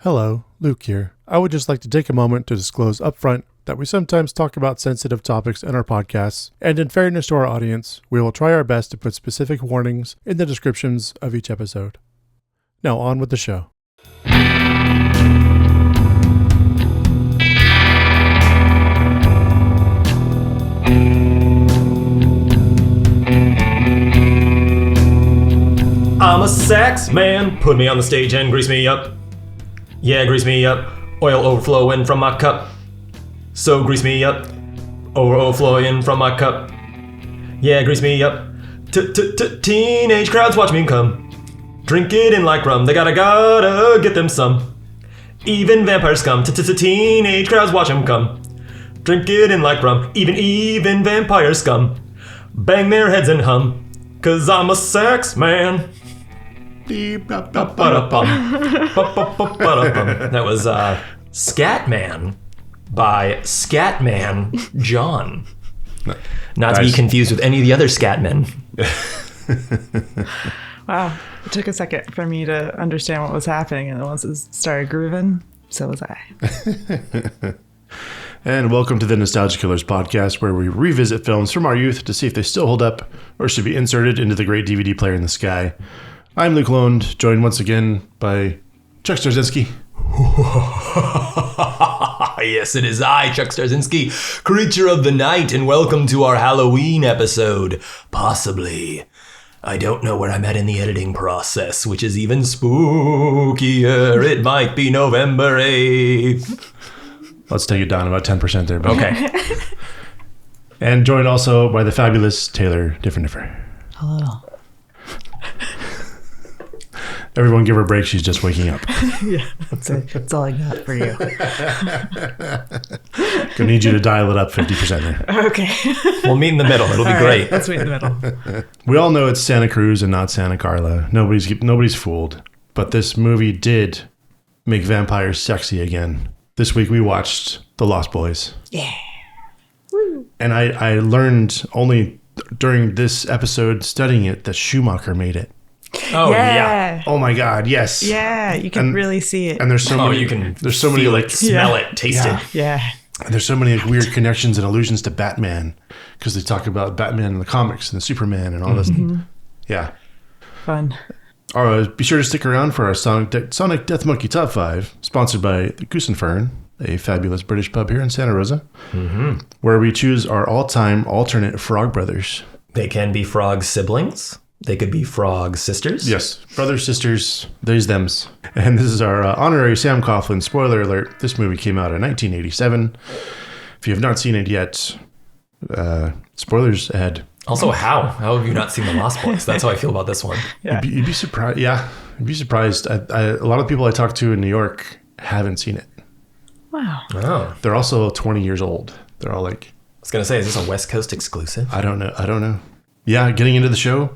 Hello, Luke here. I would just like to take a moment to disclose upfront that we sometimes talk about sensitive topics in our podcasts, and in fairness to our audience, we will try our best to put specific warnings in the descriptions of each episode. Now on with the show. I'm a sax man, put me on the stage and grease me up. Yeah, grease me up, oil overflowing from my cup. So grease me up, overflowing from my cup. Yeah, grease me up. Teenage crowds watch me come. Drink it in like rum, they gotta get them some. Even vampire scum, teenage crowds watch them come. Drink it in like rum, even vampire scum. Bang their heads and hum, 'cause I'm a sax man. That was Scatman by Scatman John. Not to be confused with any of the other Scatmen. Wow. It took a second for me to understand what was happening, and then once it started grooving, so was I. And welcome to the Nostalgia Killers podcast, where we revisit films from our youth to see if they still hold up or should be inserted into the great DVD player in the sky. I'm Luc Londe, joined once again by Chuck Starzenski. Yes, it is I, Chuck Starzenski, creature of the night, and welcome to our Halloween episode. Possibly. I don't know where I'm at in the editing process, which is even spookier. It might be November 8th. Let's take it down about 10% there. But Okay. And joined also by the fabulous Taylor Diffenderfer. Hello. Everyone give her a break. She's just waking up. Yeah, that's it. That's all I got for you. Gonna need you to dial it up 50% there. Okay. We'll meet in the middle. It'll be All great. right, let's meet in the middle. We all know it's Santa Cruz and not Santa Carla. Nobody's fooled. But this movie did make vampires sexy again. This week we watched The Lost Boys. Yeah. And I learned only during this episode studying it that Schumacher made it. Oh, yeah. Oh my God, yes. Yeah, you can really see it. And there's so many. You can there's so many feel like it, smell it, taste Yeah. it. Yeah. And there's so many like, weird connections and allusions to Batman because they talk about Batman in the comics and the Superman and all this. Yeah. Fun. Be sure to stick around for our Sonic Death Monkey Top 5, sponsored by the Goose and Fern, a fabulous British pub here in Santa Rosa, where we choose our all-time alternate Frog Brothers. They can be frog siblings. They could be frog sisters. Yes, brothers, sisters, theys, thems. And this is our honorary Sam Coughlin. Spoiler alert, this movie came out in 1987. If you have not seen it yet, spoilers ahead. Also, how? How have you not seen The Lost Boys? That's how I feel about this one. Yeah. You'd be surprised. Yeah, you'd be surprised. A lot of people I talk to in New York haven't seen it. Wow. Oh. They're also 20 years old. They're all like... I was going to say, is this a West Coast exclusive? I don't know. Yeah, getting into the show,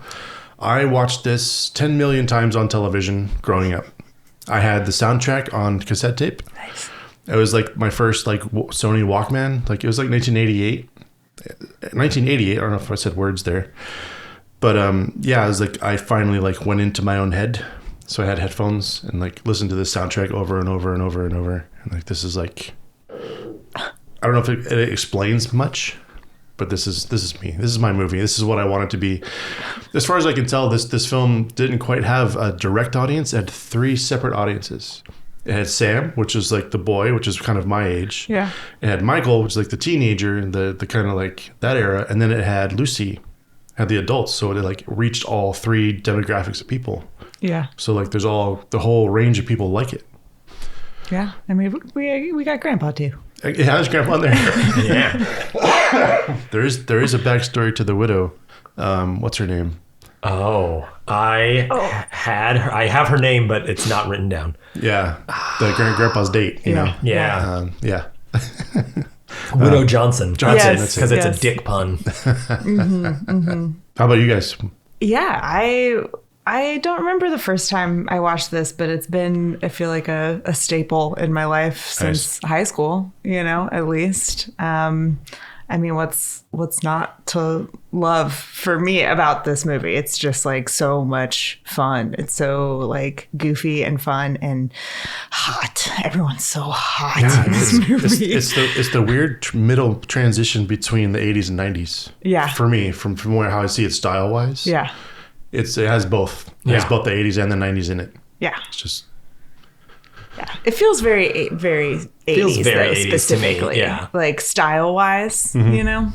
I watched this 10 million times on television growing up. I had the soundtrack on cassette tape. Nice. It was like my first like Sony Walkman. Like it was like 1988. 1988. I don't know if I said words there. But yeah, I was like, I finally like went into my own head. So I had headphones and like listened to this soundtrack over and over and over and over. And like, this is like, I don't know if it explains much, but this is me. This is my movie. This is what I want it to be. As far as I can tell, this film didn't quite have a direct audience. It had 3 separate audiences. It had Sam, which is like the boy, which is kind of my age. Yeah. It had Michael, which is like the teenager and the kind of like that era. And then it had Lucy, had the adults. So it like reached all 3 demographics of people. Yeah. So like there's the whole range of people like it. Yeah. I mean, we got Grandpa too. It has Grandpa in there. Yeah. There is a backstory to the widow. What's her name? Oh, I have her name, but it's not written down. Yeah, the grandpa's date. You know. Yeah. Yeah. Widow Johnson. Johnson. Yes. Because it's a dick pun. How about you guys? Yeah, I don't remember the first time I watched this, but it's been, I feel like a staple in my life since high school, at least. I mean, what's not to love for me about this movie? It's just like so much fun. It's so like goofy and fun and hot. Everyone's so hot in this movie. It's the weird middle transition between the 80s and 90s. Yeah. For me, from how I see it style wise. Yeah. It has both. It has both the 80s and the 90s in it. Yeah. It's just. Yeah. It feels very 80s, Feels very 80s specifically. to me, yeah. Like style wise, you know?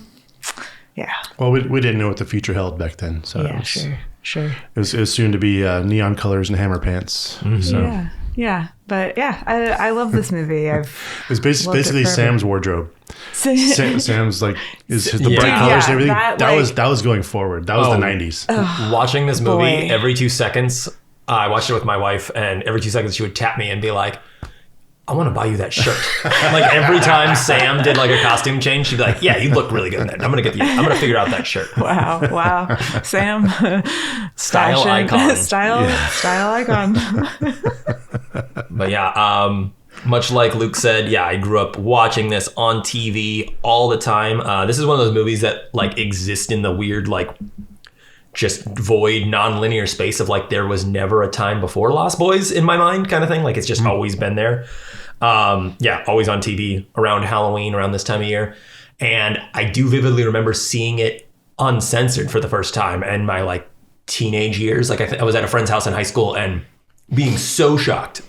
Yeah. Well, we didn't know what the future held back then. So Yeah, sure. It was soon to be neon colors and hammer pants. So. Yeah. But yeah, I love this movie. It's basically Sam's wardrobe. Sam's like the bright Yeah. colors and everything. that was going forward. That was the 90s. Watching this movie Boy. every 2 seconds, I watched it with my wife, and every 2 seconds she would tap me and be like, I want to buy you that shirt. Like every time Sam did like a costume change, she'd be like, yeah, you look really good in that. I'm going to figure out that shirt. Wow. Sam. Style Fashion. icon. Style icon. But yeah, much like Luke said, yeah, I grew up watching this on TV all the time. This is one of those movies that like exist in the weird, like just void, non-linear space of like there was never a time before Lost Boys in my mind kind of thing. Like it's just always been there. Yeah, always on TV around Halloween, around this time of year. And I do vividly remember seeing it uncensored for the first time in my like teenage years. Like I was at a friend's house in high school and being so shocked,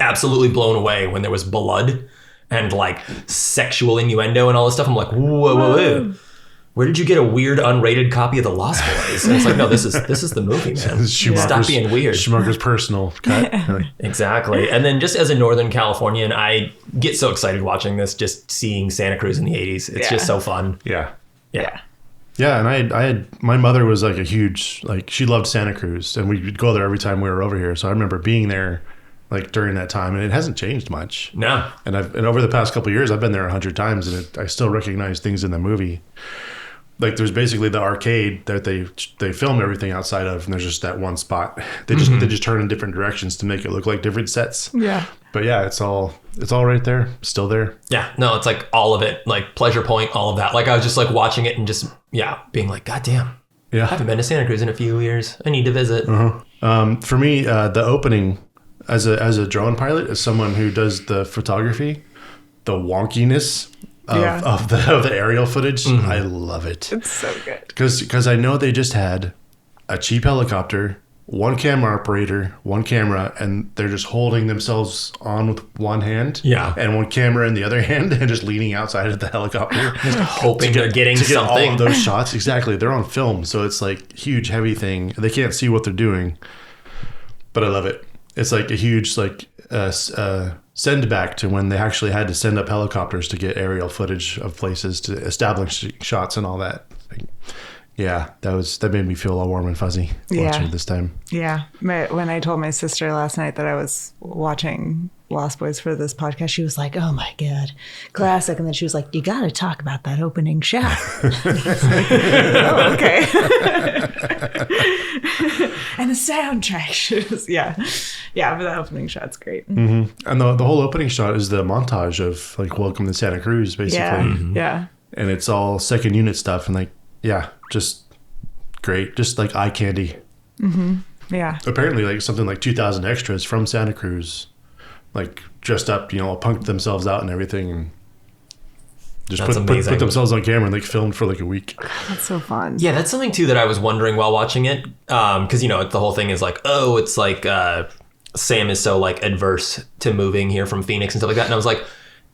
absolutely blown away when there was blood and like sexual innuendo and all this stuff. I'm like, whoa. Where did you get a weird unrated copy of The Lost Boys? And it's like, no, this is the movie, man. Stop being weird. Schumacher's personal cut. Exactly. And then just as a Northern Californian, I get so excited watching this, just seeing Santa Cruz in the 80s. It's just so fun. Yeah. Yeah. Yeah, and I had my mother was like a huge, like she loved Santa Cruz, and we'd go there every time we were over here. So I remember being there like during that time, and it hasn't changed much. No. And over the past couple of years, I've been there 100 times, and I still recognize things in the movie. Like there's basically the arcade that they film everything outside of, and there's just that one spot. They just turn in different directions to make it look like different sets. Yeah. But yeah, it's all right there, still there. Yeah. No, it's like all of it, like Pleasure Point, all of that. Like I was just like watching it and just being like, God damn. Yeah. I haven't been to Santa Cruz in a few years. I need to visit. For me, the opening as a drone pilot, as someone who does the photography, the wonkiness of the aerial footage, I love it. It's so good. Because I know they just had a cheap helicopter, one camera operator, one camera, and they're just holding themselves on with one hand, and one camera in the other hand, and just leaning outside of the helicopter, just hoping they're getting to get something. all of those shots. Exactly, they're on film, so it's like huge, heavy thing. They can't see what they're doing, but I love it. It's like a huge send back to when they actually had to send up helicopters to get aerial footage of places to establish shots and all that. Like, yeah, that made me feel all warm and fuzzy watching it this time. Yeah. When I told my sister last night that I was watching Lost Boys for this podcast, she was like, oh my God, classic. And then she was like, you got to talk about that opening shot. Oh, okay. And the soundtrack. Yeah, but the opening shot's great. Mm-hmm. And the whole opening shot is the montage of like Welcome to Santa Cruz, basically. Yeah. And it's all second unit stuff and like, just great. Just like eye candy. Mm-hmm. Yeah. Apparently like something like 2,000 extras from Santa Cruz, like dressed up, punked themselves out and everything, and just put themselves on camera and like filmed for like a week. That's so fun. Yeah, that's something too that I was wondering while watching it. Because, the whole thing is like, oh, it's like Sam is so like adverse to moving here from Phoenix and stuff like that. And I was like,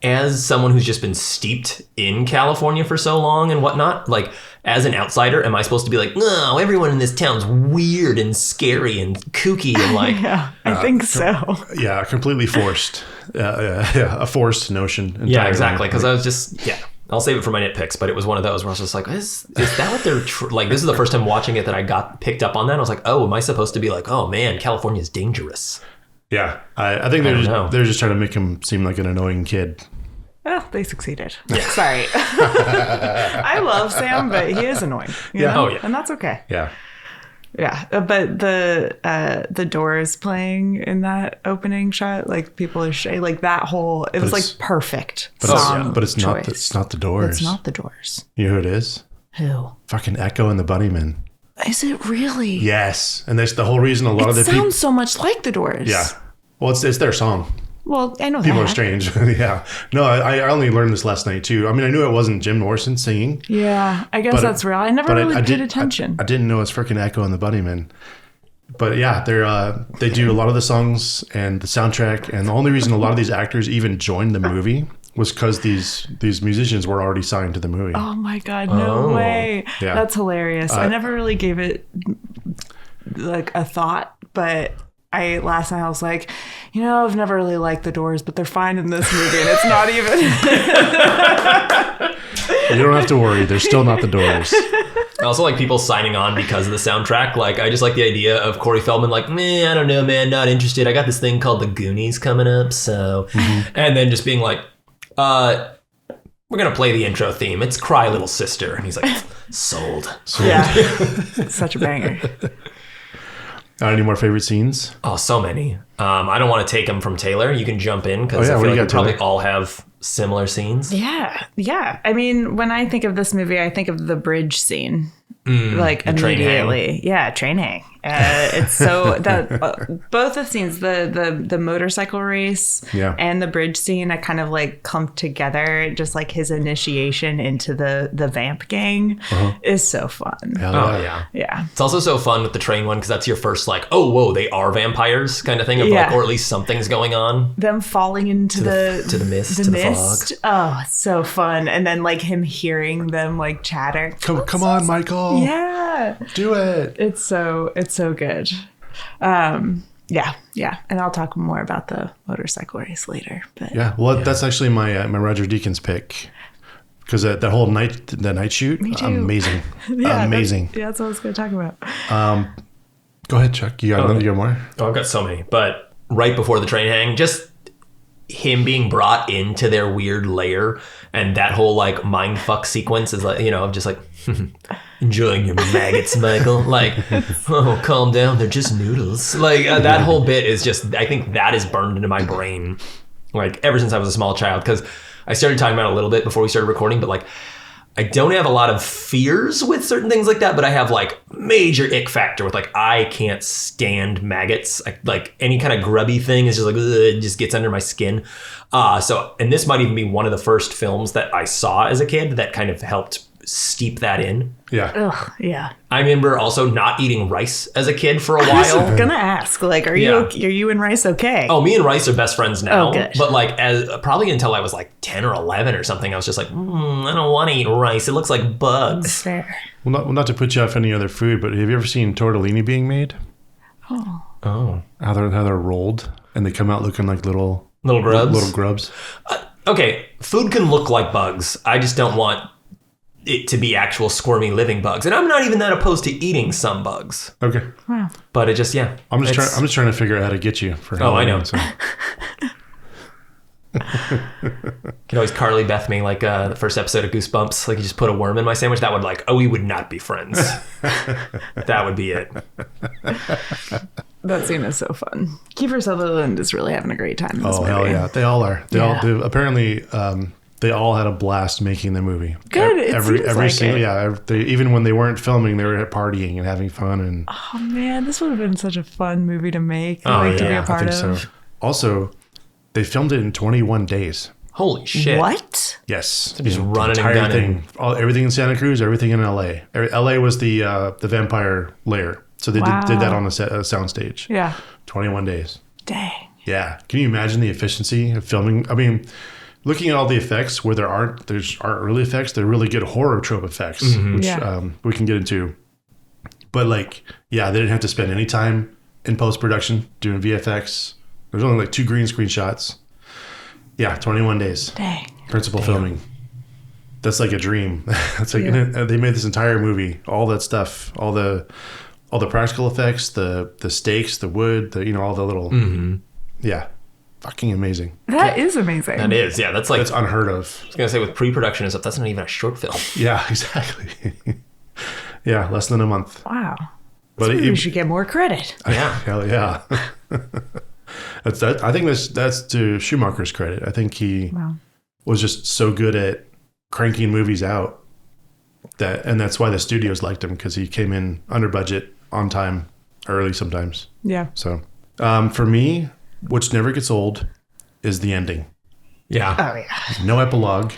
as someone who's just been steeped in California for so long and whatnot, like as an outsider, am I supposed to be like, no, everyone in this town's weird and scary and kooky and like... Yeah, I think so. Yeah, completely forced. A forced notion. Entirely. Yeah, exactly. Because I was just, I'll save it for my nitpicks, but it was one of those where I was just like, is that what they're... like, this is the first time watching it that I got picked up on that. I was like, oh, am I supposed to be like, oh man, California's dangerous? Yeah. I think they're just trying to make him seem like an annoying kid. Well, they succeeded. Yeah. Sorry. I love Sam, but he is annoying. You know? Oh, yeah. And that's okay. Yeah. Yeah, but the Doors playing in that opening shot, like people are like that whole. It was like perfect song. But it's choice. it's not the Doors. It's not the Doors. You know who it is? Who? Fucking Echo and the Bunnymen. Is it really? Yes, and that's the whole reason a lot of the people. It sounds so much like the Doors. Yeah, well, it's their song. Well, I know People that. are strange. Yeah. No, I only learned this last night too. I mean, I knew it wasn't Jim Morrison singing. Yeah, I guess that's real. I never really paid attention. I didn't know it's freaking Echo and the Bunnymen. But yeah, they do a lot of the songs and the soundtrack. And the only reason a lot of these actors even joined the movie was because these musicians were already signed to the movie. Oh my God, no way. Yeah. That's hilarious. I never really gave it like a thought, but last night I was like, I've never really liked the Doors, but they're fine in this movie, and it's not even. You don't have to worry. They're still not the Doors. I also like people signing on because of the soundtrack. Like, I just like the idea of Corey Feldman, like, I don't know, man, not interested. I got this thing called The Goonies coming up, so. Mm-hmm. And then just being like, we're going to play the intro theme. It's Cry Little Sister. And he's like, sold. Yeah. Such a banger. Any more favorite scenes? Oh, so many. I don't want to take them from Taylor. You can jump in because I feel like we probably all have similar scenes. Yeah. Yeah. I mean, when I think of this movie, I think of the bridge scene. Like immediately. Yeah, train hang. It's so that both the scenes, the motorcycle race and the bridge scene, I kind of like clumped together. Just like his initiation into the vamp gang is so fun. Yeah. It's also so fun with the train one because that's your first like, oh whoa, they are vampires kind of thing of like, or at least something's going on. Them falling into the mist, the fog. Oh, it's so fun. And then like him hearing them like chatter. Come on, Michael. Yeah. Do it. It's so good. Yeah. And I'll talk more about the motorcycle race later. But that's actually my Roger Deakins pick. Because that whole night shoot, amazing. Amazing. That's what I was going to talk about. Go ahead, Chuck. You got more? Oh, I've got so many. But right before the train hang, just him being brought into their weird lair and that whole like mind fuck sequence is like, just like enjoying your maggots, Michael. Like, oh, calm down. They're just noodles. Like that whole bit is just, I think that is burned into my brain. Like ever since I was a small child, because I started talking about it a little bit before we started recording, but like, I don't have a lot of fears with certain things like that, but I have like major ick factor with like, I can't stand maggots. Like any kind of grubby thing is just like, it just gets under my skin. And this might even be one of the first films that I saw as a kid that kind of helped steep that in. Yeah. Ugh, yeah. I remember also not eating rice as a kid for a while. I was gonna ask, like, are you and rice okay? Oh, me and rice are best friends now. Oh, good. But like, probably until I was like 10 or 11 or something, I was just like, I don't want to eat rice. It looks like bugs. Fair. Well, not to put you off any other food, but have you ever seen tortellini being made? Oh. How they're rolled and they come out looking like little grubs. Little grubs. Okay, food can look like bugs. I just don't want it to be actual squirmy living bugs, and I'm not even that opposed to eating some bugs. Okay. Wow. But it just I'm just trying to figure out how to get you for Halloween. I know. So. Can always Carly Beth me like the first episode of Goosebumps. Like you just put a worm in my sandwich. That would we would not be friends. That would be it. That scene is so fun. Kiefer Sutherland is really having a great time in this movie. Hell yeah. They all are. Apparently, they all had a blast making the movie. Good. Every single. Even when they weren't filming, they were partying and having fun. And oh man, this would have been such a fun movie to make. To be a part of. So. Also, they filmed it in 21 days. Holy shit! What? Yes, just running and gunning. Everything in Santa Cruz, everything in LA. LA was the vampire lair, so they did that on the soundstage. Yeah. 21 days. Dang. Yeah. Can you imagine the efficiency of filming? I mean, looking at all the effects where there aren't really effects. They're really good horror trope effects, which we can get into. But they didn't have to spend any time in post-production doing VFX. There's only like 2 green screen shots. Yeah, 21 days. Dang. Principal filming. That's like a dream. It's like they made this entire movie, all that stuff, all the practical effects, the stakes, the wood, all the little fucking amazing. That is amazing. That is, yeah. That's unheard of. I was gonna say with pre-production and stuff, that's not even a short film. Yeah, exactly. Yeah, less than a month. Wow. But We should get more credit. Yeah. hell yeah. I think that's to Schumacher's credit. I think he was just so good at cranking movies out and that's why the studios liked him, because he came in under budget, on time, early sometimes. Yeah. So for me, which never gets old, is the ending. Yeah. Oh yeah. No epilogue.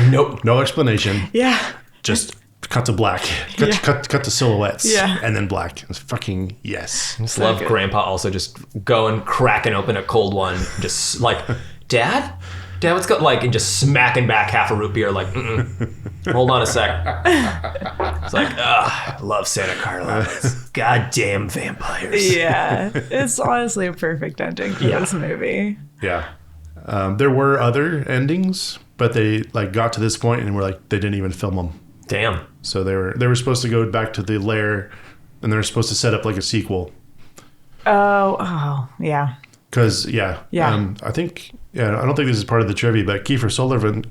Nope. No explanation. Yeah. Just cut to black. Cut to silhouettes. Yeah. And then black. It's fucking yes. I just love good. Grandpa also just going, cracking open a cold one, just like, Dad, what's going, like, and just smacking back half a root beer, like, hold on a sec. It's like, I love Santa Carla. Goddamn vampires. Yeah. It's honestly a perfect ending for this movie. Yeah. There were other endings, but they like got to this point and were like, they didn't even film them. Damn. So they were supposed to go back to the lair, and they were supposed to set up like a sequel. Oh, yeah. Because Yeah. I think I don't think this is part of the trivia, but Kiefer Sutherland.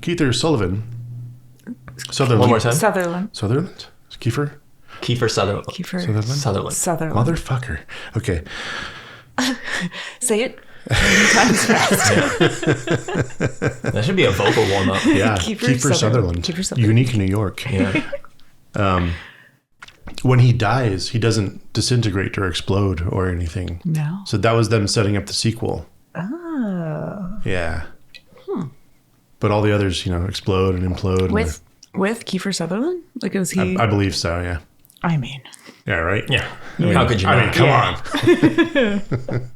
One more time. Sutherland. Kiefer Sutherland. Sutherland. Motherfucker. Okay. Say it 10 times fast. That should be a vocal warm up. Yeah. Kiefer Sutherland. Kiefer Sutherland. Unique New York. Yeah. When he dies, he doesn't disintegrate or explode or anything. No. So that was them setting up the sequel. Oh. Yeah. But all the others, explode and implode. With Kiefer Sutherland? Like, was he? I believe so, yeah. I mean. Yeah, right? Yeah. How could you not? Come on.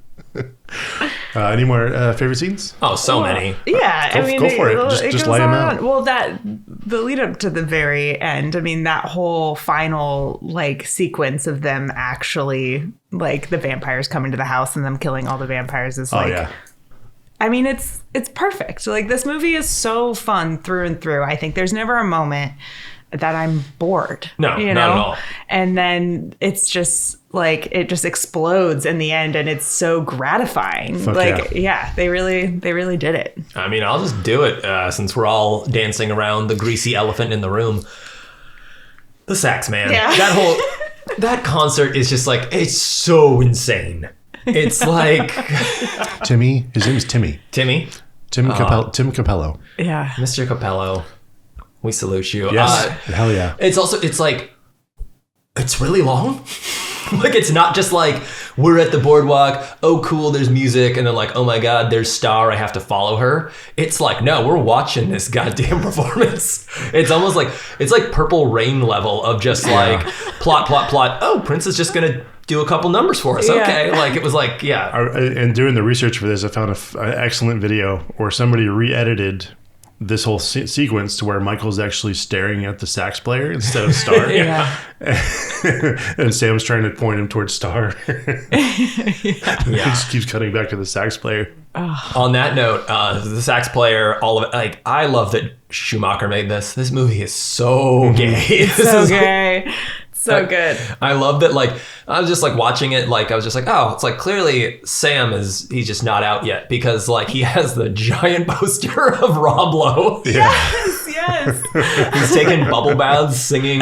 Any more favorite scenes? Oh, so many. Yeah, Go for it. Just goes lay 'em on. out. Well, the lead up to the very end. I mean, that whole final sequence of them actually the vampires coming to the house and them killing all the vampires is Yeah. I mean, it's perfect. This movie is so fun through and through. I think there's never a moment that I'm bored. No, not at all. And then it's just it just explodes in the end, and it's so gratifying. Fuck yeah, they really did it. I mean, I'll just do it since we're all dancing around the greasy elephant in the room. The sax man. Yeah. That concert is just it's so insane. It's like Timmy. His name is Timmy. Timmy. Tim Capello. Yeah. Mr. Capello. We salute you. Yes. Hell yeah. It's really long. It's not just we're at the boardwalk, oh cool, there's music, and then oh my god, there's Star, I have to follow her. It's no, we're watching this goddamn performance. It's almost it's Purple Rain level of just plot. Oh, Prince is just gonna do a couple numbers for us. Yeah. Okay. It was And doing the research for this, I found an excellent video where somebody re-edited this whole sequence to where Michael's actually staring at the sax player instead of Star. Yeah. And Sam's trying to point him towards Star. He yeah. just keeps cutting back to the sax player. On that note, the sax player, all of it, I love that Schumacher made this. This movie is so gay. So gay. So good. I love that. I was just watching it. I was just oh, it's clearly Sam he's just not out yet because he has the giant poster of Rob Lowe. Yeah. Yes. He's taking bubble baths, singing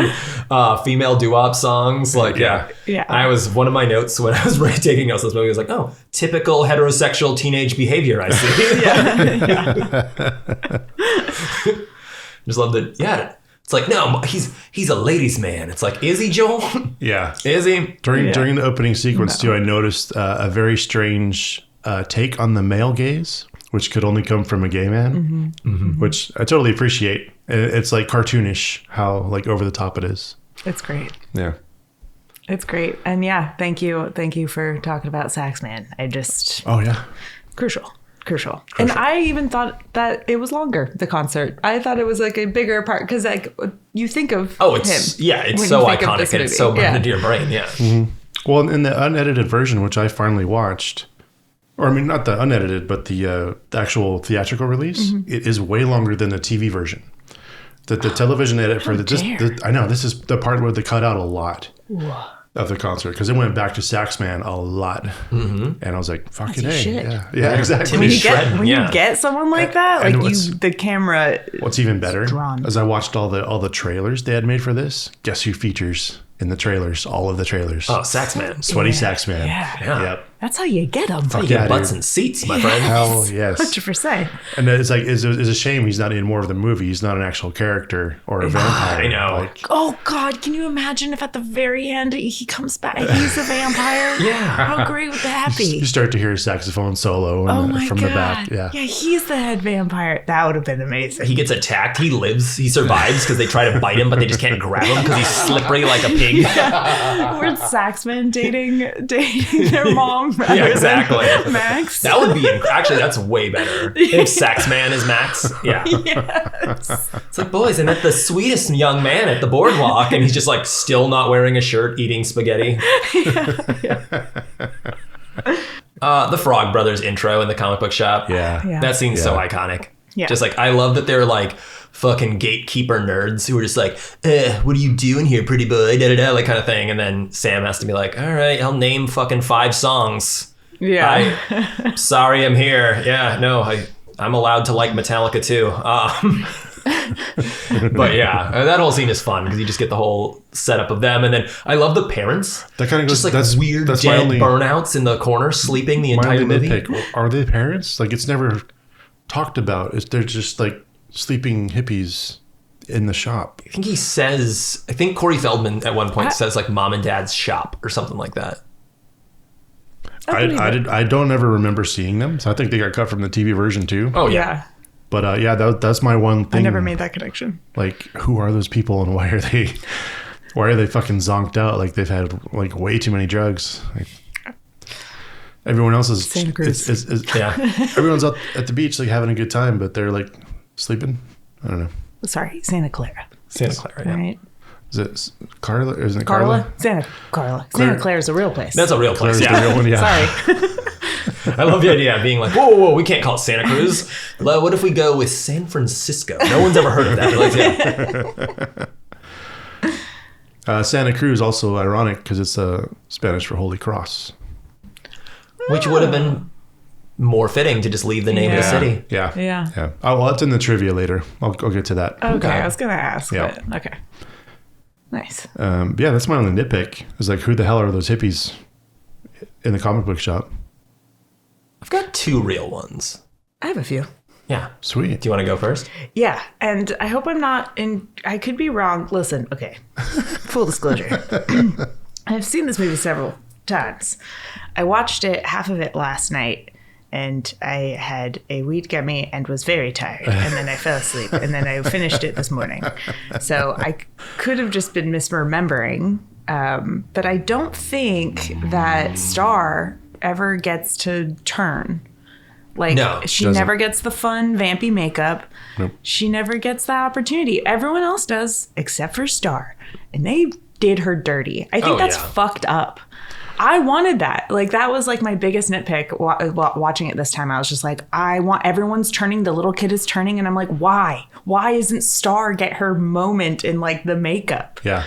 female doo-wop songs. Yeah. I was one of my notes when I was taking notes. This movie was oh, typical heterosexual teenage behavior. I see. Just love that. Yeah. It's no, he's a ladies' man. It's is he, Joel? Yeah. Is he? During the opening sequence, too, I noticed a very strange take on the male gaze, which could only come from a gay man, which I totally appreciate. It's cartoonish how over the top it is. It's great. Yeah. It's great. And thank you for talking about Sax Man. Oh, yeah. Crucial. And I even thought that it was longer, the concert. I thought it was a bigger part because you think of him. It's so iconic and it's so burned into your brain. Yeah. Mm-hmm. Well, in the unedited version, which I finally watched, or I mean, not the unedited, but the actual theatrical release, it is way longer than the TV version. The television edit for I know this is the part where they cut out a lot. Whoa. Of the concert because it went back to Saxman a lot, and I was like, "Fucking A, yeah, exactly." When you get someone like that, the camera. What's even better drawn. as I watched all the trailers they had made for this. Guess who features in the trailers, all of the trailers. Oh, Sax Man. Sweaty Sax Man. Yeah. Yep. That's how you get them. You Yeah, get butts dude. and seats, my friend. Hell yes. 100%. And it's like it's a shame he's not in more of the movie. He's not an actual character or a vampire. I know. Like, Oh God! Can you imagine if at the very end he comes back? He's a vampire. Yeah. How great would that be? you start to hear a saxophone solo Oh my from God! the back. Yeah. he's the head vampire. That would have been amazing. He gets attacked. He lives. He survives because they try to bite him, but they just can't grab him because he's slippery like a pig. We're Saxman dating their mom. Rather Yeah, exactly. Than Max. That would be actually. That's way better. If Sax Man is Max, yeah. Yes. It's like, boys, I met the sweetest young man at the boardwalk, and he's just like still not wearing a shirt, eating spaghetti. The Frog Brothers intro in the comic book shop. Yeah. That scene's so iconic. Yeah. Just like, I love that they're like fucking gatekeeper nerds who are just like, what are you doing here, pretty boy? Da da da, like kind of thing. And then Sam has to be like, all right, I'll name fucking 5 songs. Yeah. Sorry, I'm here. Yeah, no, I'm allowed to like Metallica too. But yeah, that whole scene is fun because you just get the whole setup of them, and then I love the parents. That kind of goes. Just like that's weird That's my dead only burnouts in the corner, sleeping the my entire only movie. nitpick. Are they parents? Like it's never talked about. They're just like sleeping hippies in the shop. I think he says. I think Corey Feldman at one point says like "mom and dad's shop" or something like that. I don't ever remember seeing them, so I think they got cut from the TV version too. Oh yeah. Yeah. But that's my one thing. I never made that connection. Like, who are those people and why are they fucking zonked out? Like they've had like way too many drugs. Like, everyone else is Santa Cruz. Yeah. Everyone's out at the beach like having a good time, but they're like sleeping. I don't know. Sorry, Santa Clara. Santa Clara. Yeah. Right. Is it Carla? Isn't it Carla? Santa Clara is a real place. That's a real place. Clara's the real one, yeah. Sorry. I love the idea of being like, whoa, we can't call it Santa Cruz. Well, what if we go with San Francisco? No one's ever heard of that. Like, yeah. Santa Cruz also ironic because it's Spanish for Holy Cross. Which would have been more fitting to just leave the name of the city. Yeah. Yeah. Oh, well, that's in the trivia later. I'll get to that. Okay, I was gonna ask, Yeah. but okay. Nice. Yeah, that's my only nitpick. Is like, who the hell are those hippies in the comic book shop? I've got 2 real ones. I have a few. Yeah. Sweet. Do you want to go first? Yeah, and I hope I'm not in. I could be wrong. Listen, okay. Full disclosure. I've seen this movie several times. I watched it, half of it last night, and I had a weed gummy and was very tired, and then I fell asleep, and then I finished it this morning. So I could have just been misremembering, but I don't think that Star ever gets to turn. Like, No, she doesn't. never gets the fun, vampy makeup. Nope. She never gets the opportunity. Everyone else does, except for Star. And they did her dirty. I think Oh, that's yeah. fucked up. I wanted that. Like, that was like my biggest nitpick watching it this time. I was just like, everyone's turning. The little kid is turning. And I'm like, why? Why isn't Star get her moment in like the makeup? Yeah.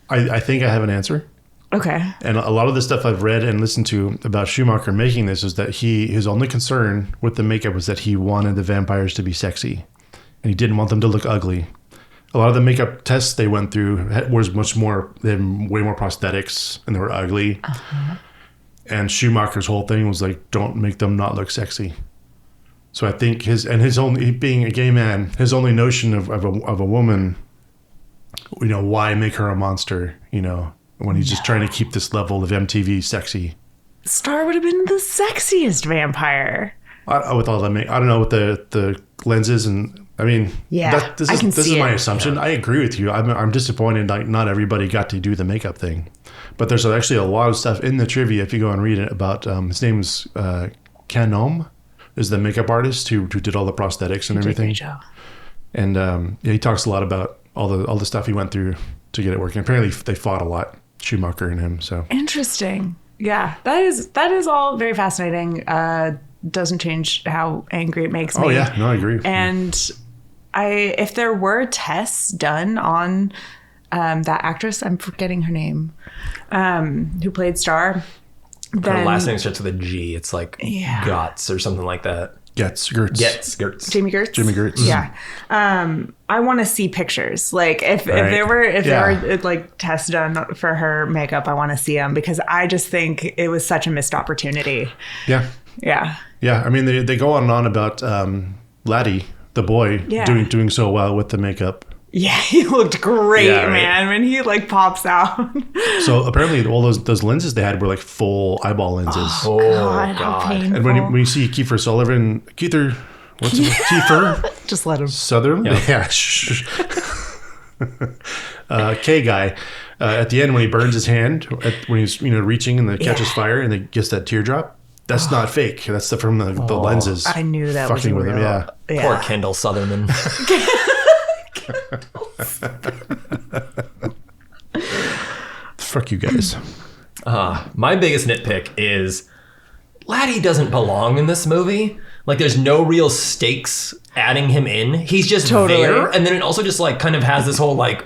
I think I have an answer. Okay. And a lot of the stuff I've read and listened to about Schumacher making this is that his only concern with the makeup was that he wanted the vampires to be sexy, and he didn't want them to look ugly. A lot of the makeup tests they went through was much more. They had way more prosthetics, and they were ugly. Uh-huh. And Schumacher's whole thing was like, don't make them not look sexy. So I think his only, being a gay man, his only notion of a woman, why make her a monster, when he's just trying to keep this level of MTV sexy. Star would have been the sexiest vampire. With all that, I don't know, with the lenses and, I mean, Yeah, this I can is see my it. assumption. I agree with you. I'm disappointed like not everybody got to do the makeup thing, but there's actually a lot of stuff in the trivia if you go and read it about his name's Cardamom is the makeup artist who did all the prosthetics and everything. Great job. And he talks a lot about all the stuff he went through to get it working. Apparently they fought a lot, Schumacher and him. So Interesting. Yeah, that is all very fascinating. Doesn't change how angry it makes me. oh yeah, no, I agree. And if there were tests done on that actress, I'm forgetting her name, who played Star, Her then last name starts with a G. It's like Yeah. Gotts or something like that. Gertz. Jamie Gertz. Jimmy Gertz. Yeah. I want to see pictures. Like if there were like tests done for her makeup, I want to see them because I just think it was such a missed opportunity. Yeah. Yeah. Yeah. I mean, they go on and on about Laddie, the boy, doing so well with the makeup. Yeah, he looked great, man, when he like pops out. So apparently all those lenses they had were like full eyeball lenses. Oh God. How painful. And when you see Kiefer Just let him. Sutherland? Yeah. K guy. At the end when he burns his hand, when he's reaching and catches fire and it gets that teardrop, that's not fake. That's from the lenses. I knew that was real. With him. Yeah. Poor Kendall Sutherland. Fuck you guys. My biggest nitpick is Laddie doesn't belong in this movie. Like, there's no real stakes adding him in. He's just there. And then it also just, like, kind of has this whole, like,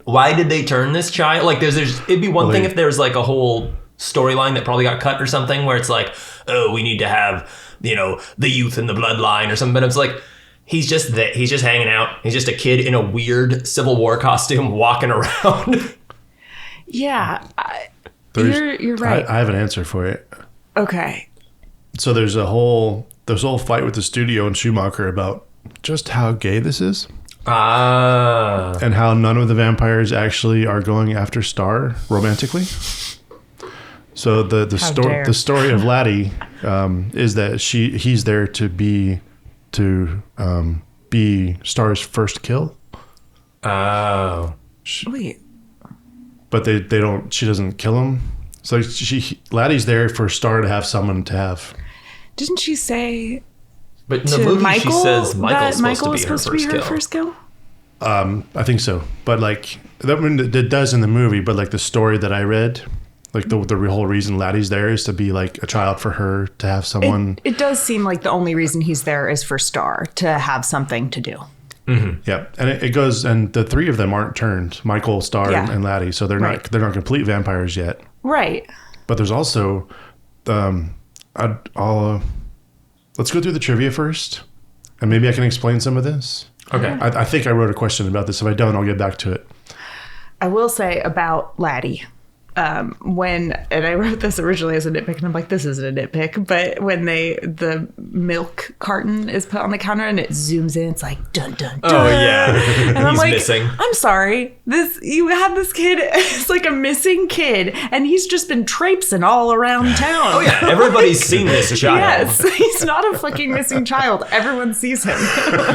why did they turn this child? Like, it'd be one thing if there's, like, a whole storyline that probably got cut or something where it's like, oh, we need to have, the youth in the bloodline or something. But it's like, he's just there. He's just hanging out. He's just a kid in a weird Civil War costume walking around. Yeah. You're right. I have an answer for it. Okay. So there's a whole fight with the studio and Schumacher about just how gay this is. And how none of the vampires actually are going after Star romantically. So the story of Laddie is that he's there to be Star's first kill. Oh. Wait. But they don't. She doesn't kill him. So Laddie's there for Star to have someone to have. Didn't she say? But in the movie, she says Michael's supposed to be her first kill. I think so. But like it does in the movie. But like the story that I read, like the whole reason Laddie's there is to be like a child for her to have someone. It does seem like the only reason he's there is for Star to have something to do. Mm-hmm. Yeah, and it goes, and the three of them aren't turned: Michael, Star, and Laddie. So they're not complete vampires yet. Right. But there's also, let's go through the trivia first, and maybe I can explain some of this. Okay. I think I wrote a question about this. If I don't, I'll get back to it. I will say about Laddie. And I wrote this originally as a nitpick, and I'm like, this isn't a nitpick, but when the milk carton is put on the counter and it zooms in, it's like dun dun dun. Oh yeah, and I'm like, missing. I'm sorry, you have this kid. It's like a missing kid, and he's just been traipsing all around town. Oh yeah, everybody's seen this child. Yes, he's not a fucking missing child. Everyone sees him.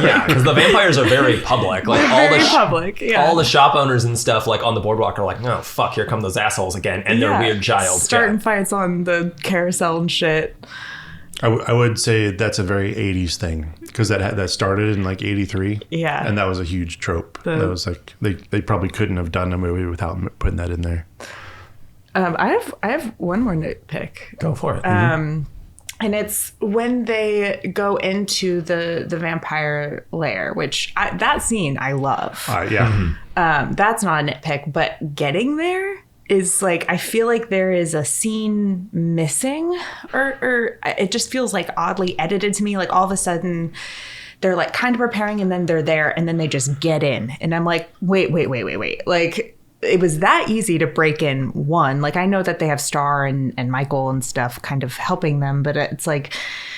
Yeah, because the vampires are very public. Like public. Yeah. All the shop owners and stuff, like on the boardwalk, are like, oh fuck, here come those assholes again, and their weird child starting fights on the carousel and shit. I would say that's a very 80s thing because that started in like 83. Yeah, and that was a huge trope. That was like they probably couldn't have done a movie without putting that in there. I have one more nitpick. Go for it. And it's when they go into the vampire lair, which that scene I love. Yeah. Mm-hmm. That's not a nitpick, but getting there is like, I feel like there is a scene missing, or it just feels like oddly edited to me. Like all of a sudden they're like kind of preparing and then they're there and then they just get in. And I'm like, wait. Like it was that easy to break in one. Like I know that they have Star and Michael and stuff kind of helping them, but it's like,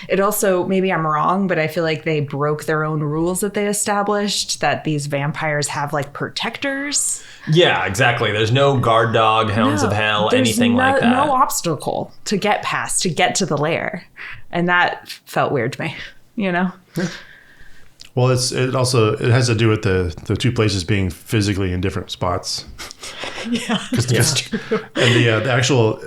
it also, maybe I'm wrong, but I feel like they broke their own rules that they established, that these vampires have like protectors. Yeah, exactly. There's no guard dog, hounds of hell, anything like that. No obstacle to get past, to get to the lair. And that felt weird to me, Yeah. Well, it has to do with the two places being physically in different spots. Yeah. And the actual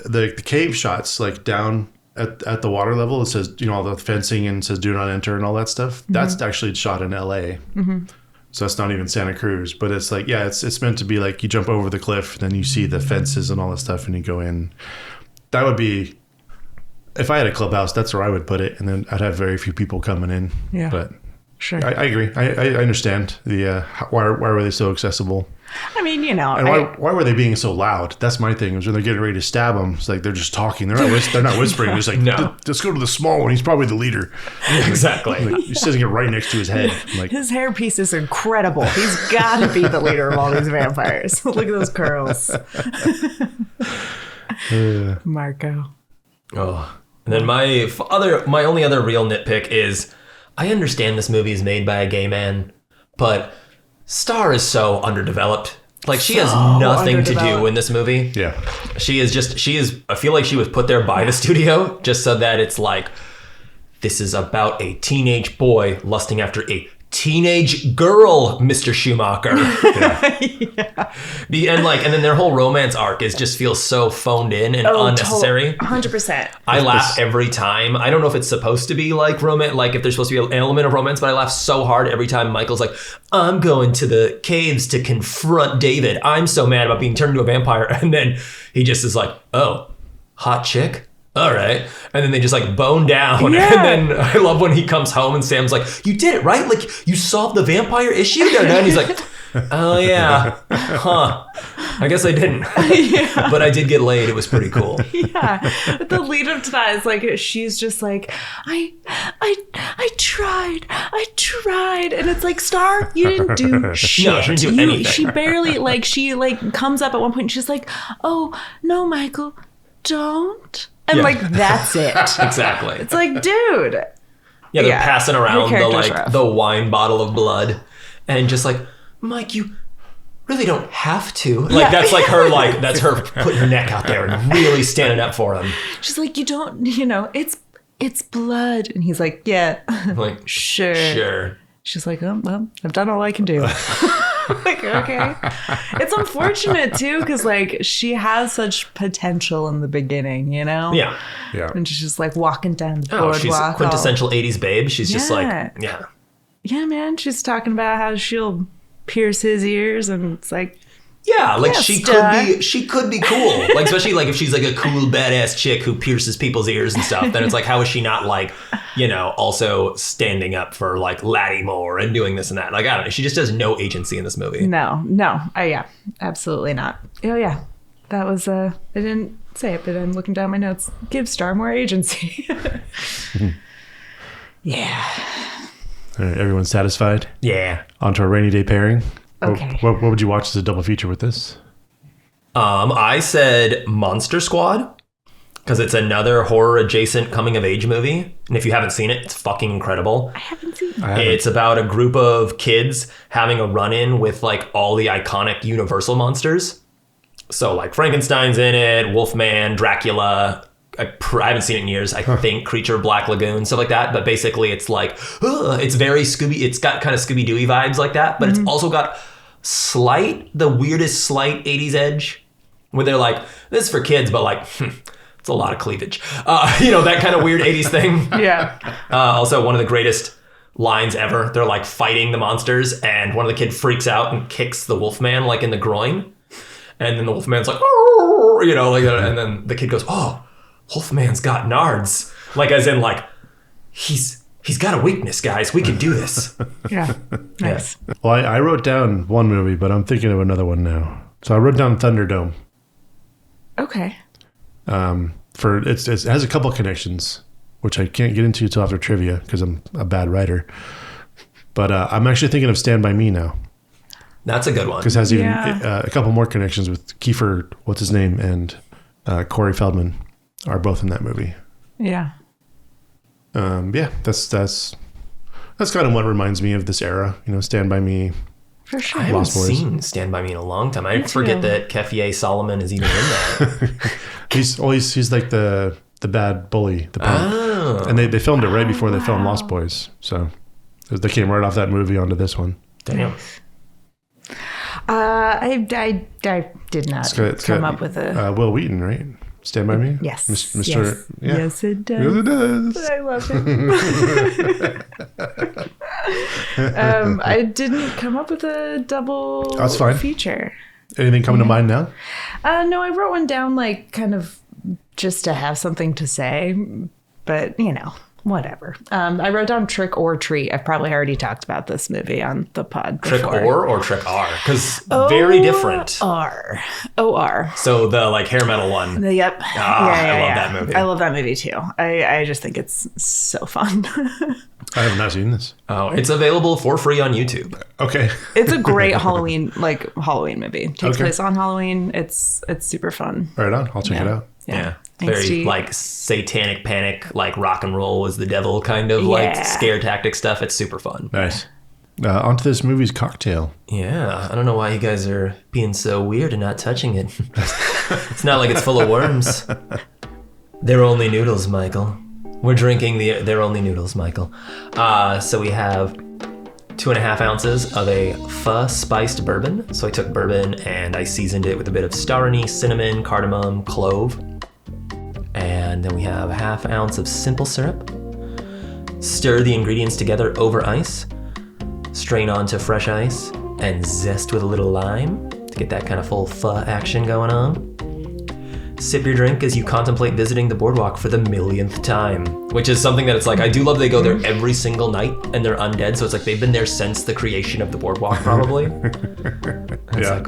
cave shots, like down at the water level, it says, all the fencing and says do not enter and all that stuff. Mm-hmm. That's actually shot in LA. Mm-hmm. So that's not even Santa Cruz, but it's like, it's meant to be like you jump over the cliff and then you see the fences and all that stuff and you go in. That would be, if I had a clubhouse, that's where I would put it. And then I'd have very few people coming in. Yeah. But sure. I agree. I understand the why were they so accessible? I mean, you know, And why were they being so loud? That's my thing. Is when they're getting ready to stab him, it's like they're just talking. They're not whispering. They're just like, No. Let's go to the small one. He's probably the leader. Exactly. Like, he's sitting it right next to his head. I'm like, his hairpiece is incredible. He's got to be the leader of all these vampires. Look at those curls. Marco. Oh. And then my only other real nitpick is, I understand this movie is made by a gay man, but Star is so underdeveloped. Like, she has nothing to do in this movie. yeah. She is, I feel like she was put there by the studio just so that it's like, this is about a teenage boy lusting after a teenage girl, Mr. Schumacher. Yeah. And then their whole romance arc just feels so phoned in and unnecessary. 100%. I laugh every time. I don't know if it's supposed to be like romance, like if there's supposed to be an element of romance, but I laugh so hard every time Michael's like, I'm going to the caves to confront David. I'm so mad about being turned into a vampire. And then he just is like, oh, hot chick? All right. And then they just like bone down. Yeah. And then I love when he comes home and Sam's like, you did it, right? Like, you solved the vampire issue? And he's like, oh yeah. Huh. I guess I didn't. Yeah. But I did get laid. It was pretty cool. Yeah. But the lead up to that is like, she's just like, I tried. And it's like, Star, you didn't do shit. No, she didn't do anything. She barely, she comes up at one point and she's like, oh, no, Michael, don't. And that's it. Exactly. It's like, dude. Yeah, they're passing around rough. the wine bottle of blood and just like, Mike, you really don't have to. Like, that's like her, that's her putting her neck out there and really standing up for him. She's like, you don't, it's blood. And he's like, yeah. I'm like, sure. She's like, oh, well, I've done all I can do. Like, okay. It's unfortunate too, because she has such potential in the beginning, Yeah. And she's just like walking down the boardwalk. She's a quintessential 80s babe. She's just like, yeah, man. She's talking about how she'll pierce his ears, and it's like, yeah, like Star. she could be cool. Like, especially like if she's like a cool badass chick who pierces people's ears and stuff, then it's like, how is she not also standing up for like Lattymore and doing this and that? Like, I don't know. She just has no agency in this movie. No. Yeah, absolutely not. Oh yeah. That was I didn't say it, but I'm looking down my notes. Give Star more agency. Yeah. All right, everyone satisfied? Yeah. On to our rainy day pairing. Okay. What would you watch as a double feature with this? I said Monster Squad because it's another horror adjacent coming of age movie. And if you haven't seen it, it's fucking incredible. I haven't seen it. It's about a group of kids having a run-in with like all the iconic Universal monsters. So like Frankenstein's in it, Wolfman, Dracula. I haven't seen it in years. I think Creature of Black Lagoon, stuff like that. But basically it's like, it's very Scooby. It's got kind of Scooby-Dooey vibes like that. But it's also got the weirdest slight 80s edge where they're like, this is for kids, but like, it's a lot of cleavage. That kind of weird 80s thing. Yeah. Also, one of the greatest lines ever. They're like fighting the monsters and one of the kids freaks out and kicks the Wolfman like in the groin. And then the Wolfman's like, and then the kid goes, oh, Wolfman's got nards. Like, as in, like, he's got a weakness, guys. We can do this. Yeah. Nice. Well, I wrote down one movie, but I'm thinking of another one now. So I wrote down Thunderdome. Okay. It has a couple connections, which I can't get into until after trivia because I'm a bad writer. But I'm actually thinking of Stand By Me now. That's a good one. Because it has even a couple more connections with Kiefer, what's his name, and Corey Feldman are both in that movie. Yeah. That's kind of what reminds me of this era. Stand By Me. For sure. I haven't Lost Boys. seen Stand By Me in a long time. I forget that Kefier Solomon is even in that. He's like the bad bully, the punk. And they filmed it right before they filmed Lost Boys. So they came right off that movie onto this one. Damn. I did not come up with a... Will Wheaton, right? Stand By Me? Yes. Mr. Yes. Yeah. Yes, it does. Yes, it does. I love him. I didn't come up with a double That's fine. feature. Anything coming to mind now? No, I wrote one down kind of just to have something to say. But, whatever. I wrote down Trick or Treat. I've probably already talked about this movie on the pod Trick before. or Trick R? Because very different. O-R. So the like hair metal one. Yep. I love that movie. I love that movie too. I just think it's so fun. I have not seen this. Oh, it's available for free on YouTube. Okay. It's a great Halloween movie. Takes place on Halloween. It's super fun. Right on. I'll check it out. Yeah. Thanks, Very G. like satanic panic, like rock and roll was the devil kind of like scare tactic stuff. It's super fun. Nice. On to this movie's cocktail. Yeah. I don't know why you guys are being so weird and not touching it. It's not like it's full of worms. They're only noodles, Michael. We're drinking they're only noodles, Michael. So we have 2.5 ounces of a pho spiced bourbon. So I took bourbon and I seasoned it with a bit of star anise, cinnamon, cardamom, clove. And then we have 1/2 ounce of simple syrup. Stir the ingredients together over ice. Strain onto fresh ice and zest with a little lime to get that kind of full pho action going on. Sip your drink as you contemplate visiting the boardwalk for the millionth time, which is something that it's like, I do love they go there every single night and they're undead. So it's like they've been there since the creation of the boardwalk, probably. It's like,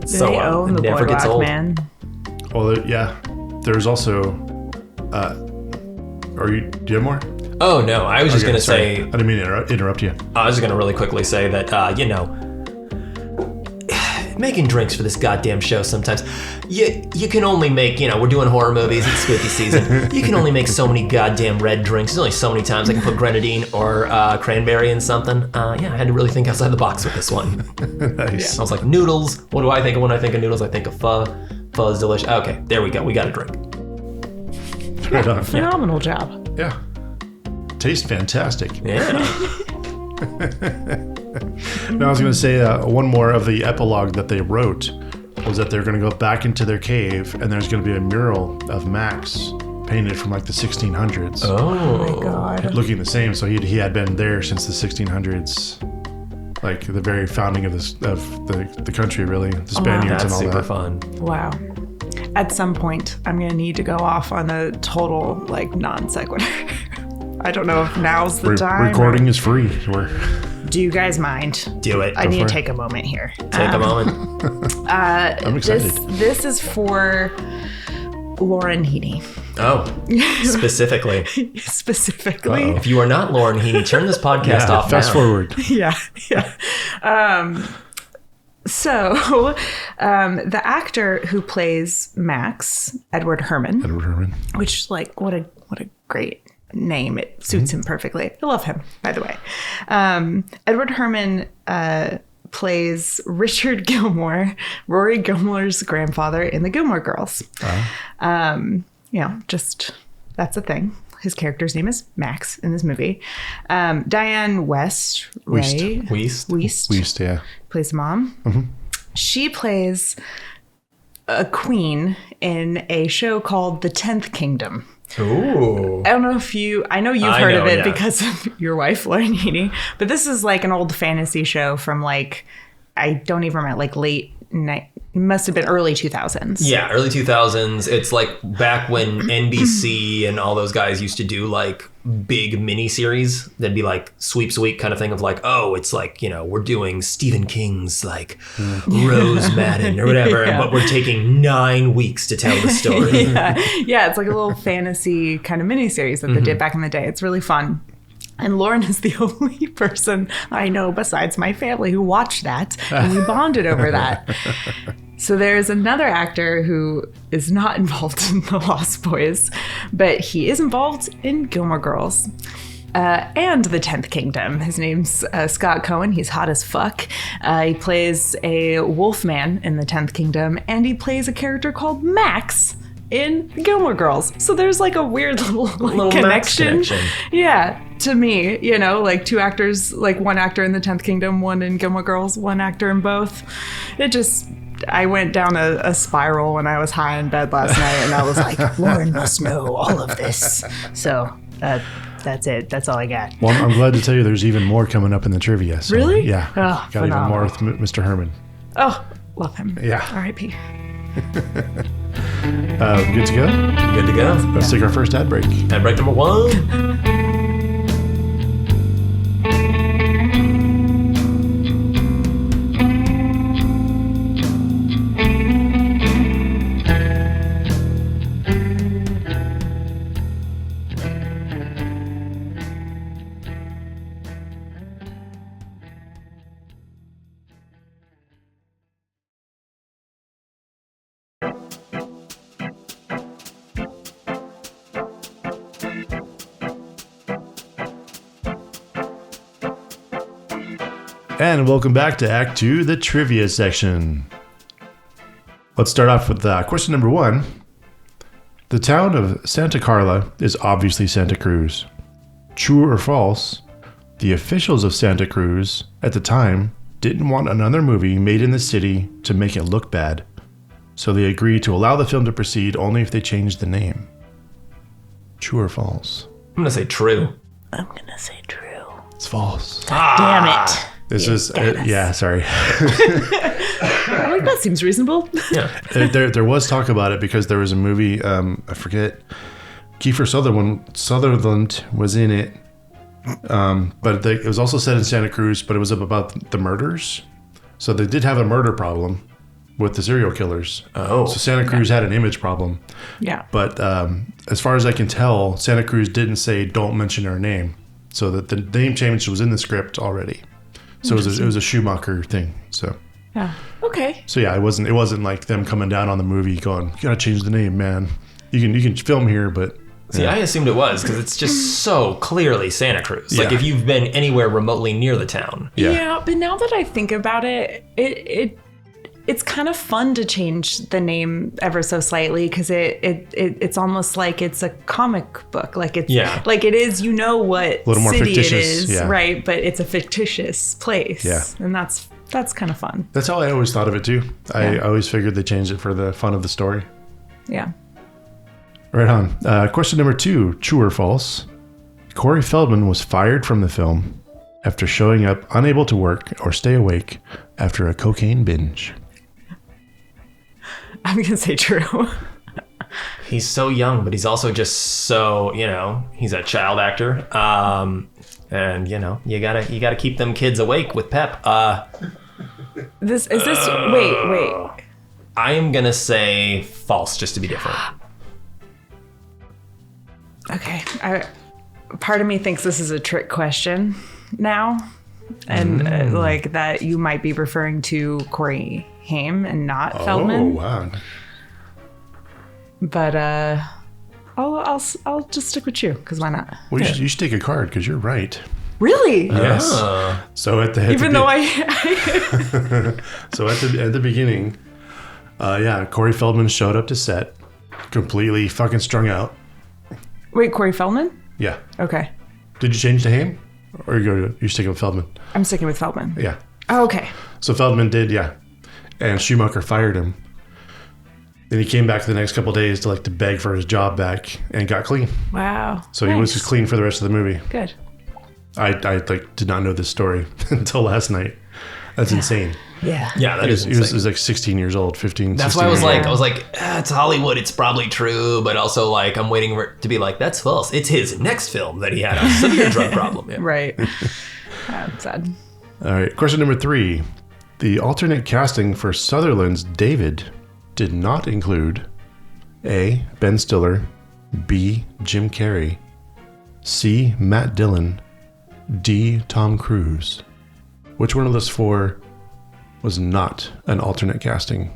so They own the never gets boardwalk, old. man. Well, yeah. There's also. Do you have more? Oh no, I was just Okay, gonna sorry. say. I didn't mean to interrupt you. I was gonna really quickly say that making drinks for this goddamn show sometimes, you can only make, we're doing horror movies, it's spooky season. You can only make so many goddamn red drinks. There's only so many times I can put grenadine or cranberry in something. I had to really think outside the box with this one. Nice. I was like, noodles. What do I think of when I think of noodles? I think of pho. Pho is delicious. Okay, there we go. We got a drink. Right on. Phenomenal job. Yeah. Tastes fantastic. Yeah. Now, I was going to say one more of the epilogue that they wrote was that they're going to go back into their cave and there's going to be a mural of Max painted from like the 1600s. Oh my God. Looking the same. So he had been there since the 1600s. Like the very founding of the country, really. The Spaniards and That's all super that. fun. Wow. At some point, I'm going to need to go off on a total, non sequitur. I don't know if now's the time. Recording is free. Do you guys mind? Do it. I need for to it. take a moment here. Take a moment. I'm excited. This is for Lauren Heaney. Oh, specifically. Specifically. Uh-oh. If you are not Lauren Heaney, turn this podcast off fast now. forward. Yeah. So, the actor who plays Max, Edward Herrmann, which what a great name. It suits him perfectly. I love him, by the way. Edward Herrmann plays Richard Gilmore, Rory Gilmore's grandfather in the Gilmore Girls. That's a thing. His character's name is Max in this movie. Diane West, right? Weast, yeah. Plays the mom. Mm-hmm. She plays a queen in a show called The 10th Kingdom. Ooh. I don't know if I know you've heard of it because of your wife, Lauren Heaney, but this is like an old fantasy show from I don't even remember, late night. Must have been early 2000s. Yeah, early 2000s. It's like back when NBC and all those guys used to do big mini series. That'd be sweeps week kind of thing of it's we're doing Stephen King's Rose Madden or whatever, but we're taking 9 weeks to tell the story. Yeah, it's like a little fantasy kind of mini series that they did back in the day. It's really fun. And Lauren is the only person I know besides my family who watched that, and we bonded over that. So there's another actor who is not involved in The Lost Boys, but he is involved in Gilmore Girls and The 10th Kingdom. His name's Scott Cohen. He's hot as fuck. He plays a wolfman in The 10th Kingdom, and he plays a character called Max in Gilmore Girls. So there's a weird little connection. Yeah, to me, two actors, one actor in The 10th Kingdom, one in Gilmore Girls, one actor in both. I went down a spiral when I was high in bed last night, and I was like, Lauren must know all of this. So that's it. That's all I got. Well, I'm glad to tell you there's even more coming up in the trivia. So, Really? Yeah. Oh, got even more with Mr. Herrmann. Oh, love him. Yeah. R.I.P. Good to go? Good to go. Let's take our first ad break. Ad break number 1. And welcome back to Act 2, the trivia section. Let's start off with question number 1. The town of Santa Carla is obviously Santa Cruz. True or false, the officials of Santa Cruz at the time didn't want another movie made in the city to make it look bad, so they agreed to allow the film to proceed only if they changed the name. True or false? I'm going to say true. I'm gonna say true. It's false. Damn it. This is, sorry. I'm like, that seems reasonable. Yeah. There was talk about it because there was a movie, I forget, Kiefer Sutherland was in it, but it was also set in Santa Cruz, but it was about the murders. So they did have a murder problem with the serial killers. Oh. So Santa Cruz had an image problem. Yeah. But as far as I can tell, Santa Cruz didn't say don't mention her name. So that the name change was in the script already. So it was a Schumacher thing. So Yeah. Okay. so yeah, it wasn't like them coming down on the movie going, you gotta change the name, man. You can film here, but See, I assumed it was because it's just so clearly Santa Cruz. Like Yeah. if you've been anywhere remotely near the town. Yeah. But now that I think about it, it's kind of fun to change the name ever so slightly because it's almost like it's a comic book. Like it's like it is, you know what a little more city it fictitious, is, yeah. right? But it's a fictitious place. Yeah. And that's kind of fun. That's how I always thought of it too. I always figured they changed it for the fun of the story. Yeah. Right on. Question number 2, true or false? Corey Feldman was fired from the film after showing up unable to work or stay awake after a cocaine binge. I'm going to say true. He's so young, but he's also just so, he's a child actor. And you gotta keep them kids awake with pep. Wait. I am gonna say false just to be different. Okay. Part of me thinks this is a trick question now. And like that you might be referring to Corey Haim and not Feldman. Oh, wow. But I'll just stick with you because why not? Well, you should take a card because you're right. Really? Yes. So at the so at the beginning, Corey Feldman showed up to set, completely fucking strung out. Wait, Corey Feldman? Yeah. Okay. Did you change to Haim, or you sticking with Feldman? I'm sticking with Feldman. Yeah. Oh, okay. So Feldman did, and Schumacher fired him. Then he came back the next couple of days to beg for his job back and got clean. Wow. So he was clean for the rest of the movie. Good. I did not know this story until last night. That's insane. Yeah. Yeah, that is He was like 16 years old, 15. That's 16 why I was years like, it's Hollywood. It's probably true, but also I'm waiting for it to be that's false. It's his next film that he had a severe drug problem. Yeah. Right. That's sad. old. All right. Question number 3. The alternate casting for Sutherland's David did not include A. Ben Stiller, B. Jim Carrey, C. Matt Dillon, D. Tom Cruise. Which one of those 4 was not an alternate casting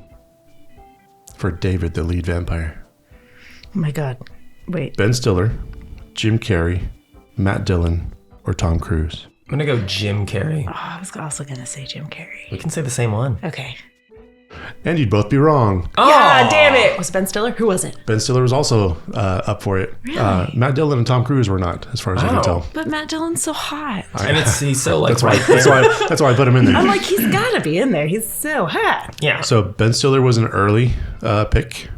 for David, the lead vampire? Oh my God. Wait. Ben Stiller, Jim Carrey, Matt Dillon, or Tom Cruise? I'm gonna go Jim Carrey. Oh, I was also going to say Jim Carrey. We can say the same one. Okay. And you'd both be wrong. Oh, Yeah, damn it. Was it Ben Stiller? Who was it? Ben Stiller was also up for it. Really? Matt Dillon and Tom Cruise were not, as far as I can tell. But Matt Dillon's so hot. And he's so That's right why. there. That's why I put him in there. I'm like, he's got to be in there. He's so hot. Yeah. So Ben Stiller was an early pick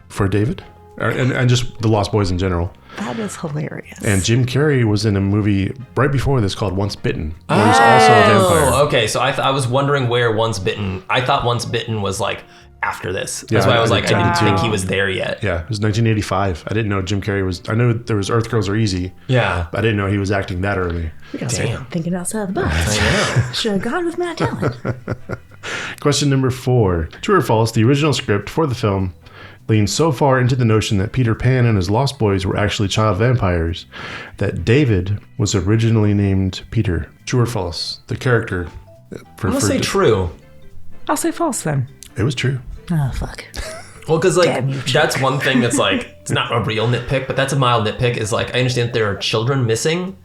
for David, and just the Lost Boys in general. That is hilarious. And Jim Carrey was in a movie right before this called Once Bitten, where he's also a vampire. Oh, okay. So I was wondering where Once Bitten. I thought Once Bitten was like after this. That's Yeah, why I was I like, did I didn't too. think he was there yet. Yeah, it was 1985. I didn't know Jim Carrey was. I know there was Earth Girls Are Easy. Yeah. But I didn't know he was acting that early. Damn. Thinking outside the box. I know. Should have gone with Matt Dillon. Question number 4. True or false, the original script for the film leans so far into the notion that Peter Pan and his Lost Boys were actually child vampires that David was originally named Peter. True or false? The character. I'm gonna say true. I'll say false then. It was true. Oh, fuck. Well, because like Damn you, that's one thing that's like it's not a real nitpick, but that's a mild nitpick. Is like I understand that there are children missing,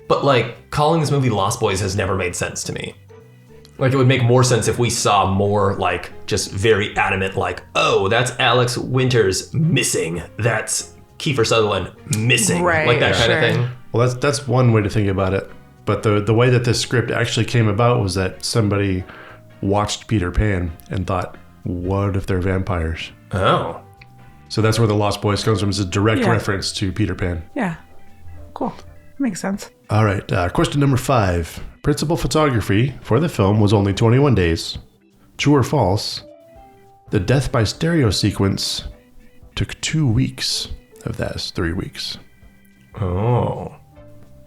but like calling this movie Lost Boys has never made sense to me. Like it would make more sense if we saw more like just very adamant like, oh, that's Alex Winters missing. That's Kiefer Sutherland missing. Right, like that kind sure. of thing. Well, that's one way to think about it. But the way that this script actually came about was that somebody watched Peter Pan and thought, what if they're vampires? Oh. So that's where the Lost Boys comes from. It's a direct Yeah. reference to Peter Pan. Yeah. Cool. Makes sense. All right, question number 5. Principal photography for the film was only 21 days. True or false? The death by stereo sequence took 2 weeks. Of that is 3 weeks. Oh.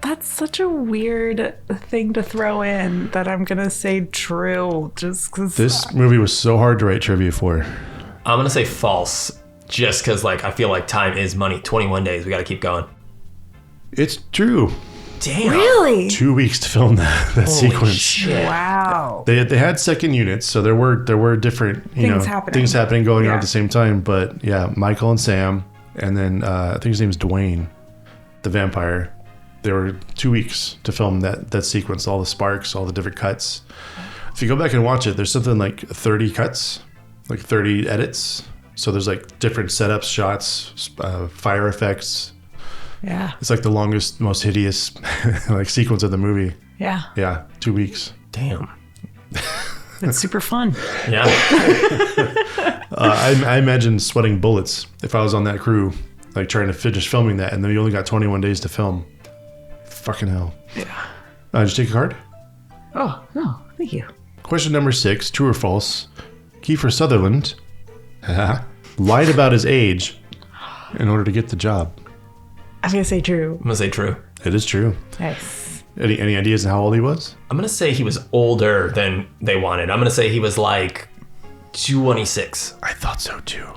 That's such a weird thing to throw in that I'm going to say true just because. This movie was so hard to write trivia for. I'm gonna say false, just because like I feel like time is money. 21 days. We got to keep going. It's true. Damn. Really? 2 weeks to film that sequence. Shit. Wow. They had second units, so there were different Things happening. things happening going on Yeah. at the same time. But yeah, Michael and Sam, and then I think his name is Dwayne, the vampire. There were 2 weeks to film that sequence, all the sparks, all the different cuts. If you go back and watch it, there's something like 30 cuts, like 30 edits. So there's like different setups, shots, fire effects. Yeah. It's like the longest, most hideous like sequence of the movie. Yeah. Yeah, 2 weeks. Damn. It's super fun. Yeah. I imagine sweating bullets if I was on that crew, like trying to finish filming that, and then you only got 21 days to film. Fucking hell. Yeah. Did you take a card? Oh, no. Thank you. Question number 6, true or false? Kiefer Sutherland lied about his age in order to get the job. I'm going to say true. I'm gonna say true. It is true. Nice. Any ideas on how old he was? I'm gonna say he was older than they wanted. I'm gonna say he was like 26. I thought so too.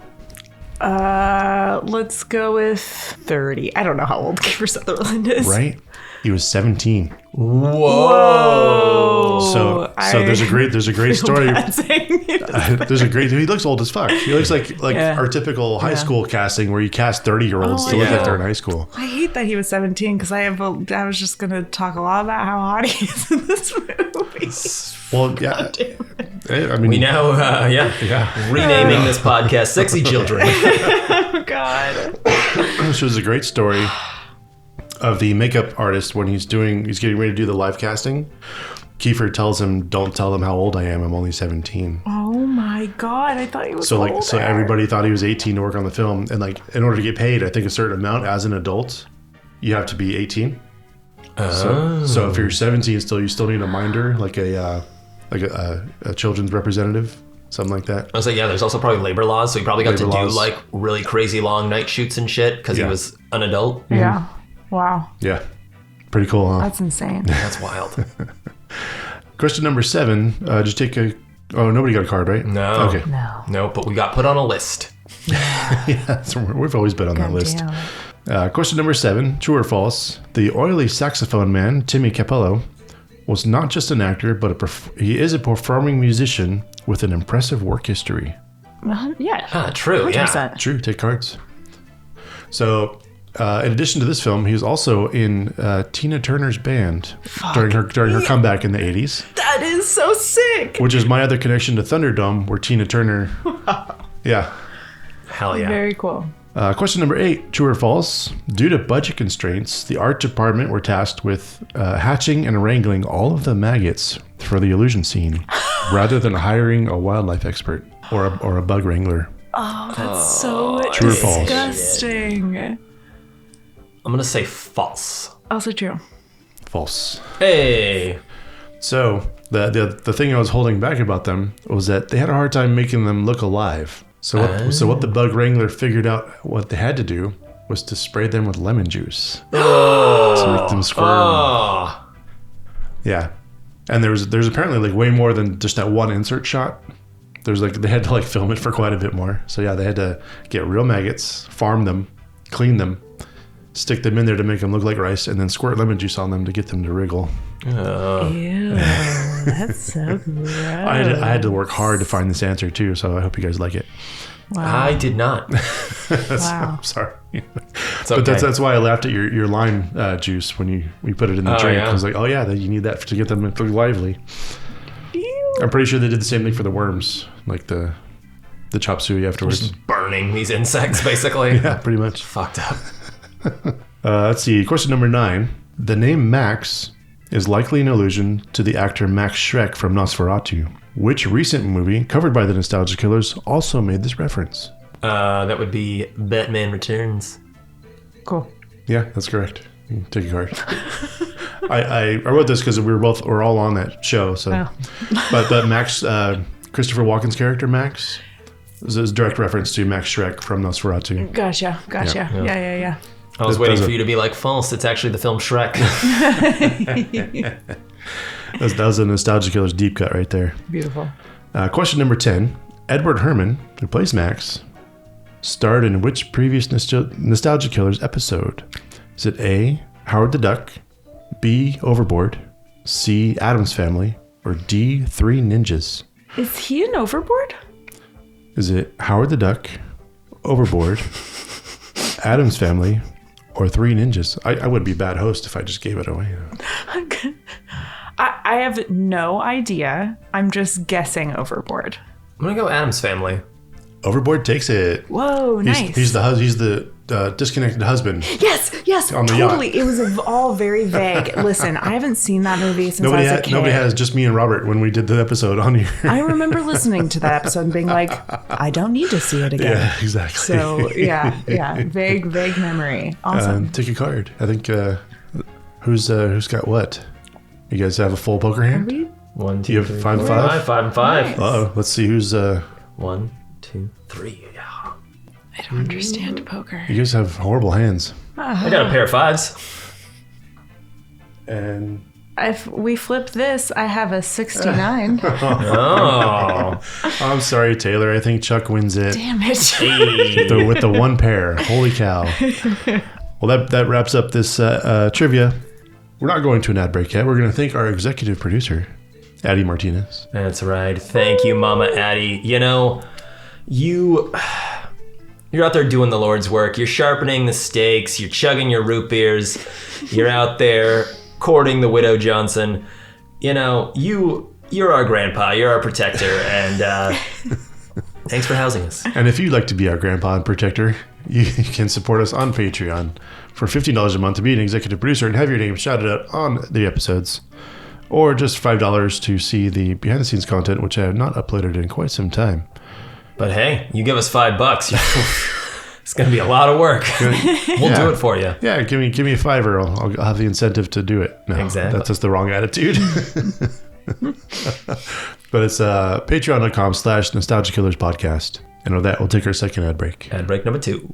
Let's go with 30. I don't know how old Kiefer Sutherland is. Right? He was 17. Whoa. So there's a great story. There's a great. He looks old as fuck. He looks like Yeah. our typical high school casting where you cast 30-year-olds to look yeah. like they're in high school. I hate that he was 17 because I was just going to talk a lot about how hot he is in this movie. Well, yeah. I mean, We now, renaming this podcast "Sexy Children." Oh, God. this was a great story of the makeup artist when he's getting ready to do the live casting. Kiefer tells him, "Don't tell them how old I am. I'm only 17." Oh, my God. I thought he was So older. everybody thought he was 18 to work on the film, and like in order to get paid, I think a certain amount as an adult, you have to be 18. So if you're 17 still, you still need a minder, like a children's representative, something like that. I was like, yeah, there's also probably labor laws, so he probably got to Labor do laws. like really crazy long night shoots and shit because he Yeah. was an adult. Yeah. Wow. Yeah, pretty cool, huh? That's insane. That's wild. Question number 7. Did you take a? Oh, nobody got a card, right? No. Okay. No, but we got put on a list. Yeah, so we've always been on that list. Damn. Question number 7. True or false? The oily saxophone man, Timmy Capello, was not just an actor, but he is a performing musician with an impressive work history. Yeah. Ah, true. Yeah. 100%. True, take cards. So, in addition to this film, he was also in Tina Turner's band during her comeback in the 80s, That is so sick. which is my other connection to Thunderdome, where Tina Turner... Yeah. Hell yeah. Very cool. Question number 8, true or false? Due to budget constraints, the art department were tasked with hatching and wrangling all of the maggots for the illusion scene, rather than hiring a wildlife expert or a bug wrangler. Oh, that's so True or false? disgusting. I'm going to say false. Also true. False. Hey. So the thing I was holding back about them was that they had a hard time making them look alive. So what the bug wrangler figured out what they had to do was to spray them with lemon juice to make them squirm. Oh. Yeah, and there's apparently like way more than just that one insert shot. There's like they had to like film it for quite a bit more. So yeah, they had to get real maggots, farm them, clean them, stick them in there to make them look like rice, and then squirt lemon juice on them to get them to wriggle. Ew, that's so gross. I had to work hard to find this answer too, so I hope you guys like it. Wow. I did not. Wow. I'm sorry. It's okay. But that's why I laughed at your lime juice when we put it in the drink. Yeah. I was like, oh yeah, you need that to get them to look lively. Ew. I'm pretty sure they did the same thing for the worms, like the chop suey afterwards. Just burning these insects, basically. Yeah, pretty much. Fucked up. Let's see. Question number 9. The name Max is likely an allusion to the actor Max Schreck from Nosferatu. Which recent movie covered by the Nostalgia Killers also made this reference? That would be Batman Returns. Cool. Yeah, that's correct. You can take a card. I wrote this because we're all on that show. So, but Max, Christopher Walken's character Max, is a direct reference to Max Schreck from Nosferatu. Gotcha. Yeah. I was waiting for you to be like, false. It's actually the film Shrek. That was a Nostalgia Killers deep cut right there. Beautiful. Question number 10. Edward Herrmann, who plays Max, starred in which previous Nostalgia Killers episode? Is it A, Howard the Duck, B, Overboard, C, Addams Family, or D, Three Ninjas? Is he in Overboard? Is it Howard the Duck, Overboard, Addams Family, or Three Ninjas? I would be a bad host if I just gave it away. I have no idea. I'm just guessing Overboard. I'm going to go Addams Family. Overboard takes it. Whoa, nice. He's the disconnected husband. Yes, on the totally. yacht. It was all very vague. Listen, I haven't seen that movie since I was a kid. Nobody has, just me and Robert when we did the episode on here. I remember listening to that episode and being like, I don't need to see it again. Yeah, exactly. So, yeah. Vague memory. Awesome. Take a card. I think, who's got what? You guys have a full poker hand? 1, 2, You have 3, 5 and 4, 5? 5 and 5. Uh-oh. Let's see who's... 1, 2, 3. Yeah. I don't understand poker. You guys have horrible hands. I got a pair of 5s. And... If we flip this, I have a 69. Oh. I'm sorry, Taylor. I think Chuck wins it. Damn it. Hey. with the one pair. Holy cow. Well, that wraps up this trivia. We're not going to an ad break yet. We're going to thank our executive producer, Addie Martinez. That's right. Thank you, Mama Addie. You know, you're out there doing the Lord's work. You're sharpening the stakes. You're chugging your root beers. You're out there courting the widow Johnson. You know, you're our grandpa. You're our protector. And thanks for housing us. And if you'd like to be our grandpa and protector, you can support us on Patreon for $15 a month to be an executive producer and have your name shouted out on the episodes. Or just $5 to see the behind-the-scenes content, which I have not uploaded in quite some time. But hey, you give us $5. It's going to be a lot of work. We'll do it for you. Yeah, give me a $5. I'll have the incentive to do it. No, Exactly. That's just the wrong attitude. But it's patreon.com/Nostalgia Killers podcast. And with that, we'll take our second ad break. Ad break number 2.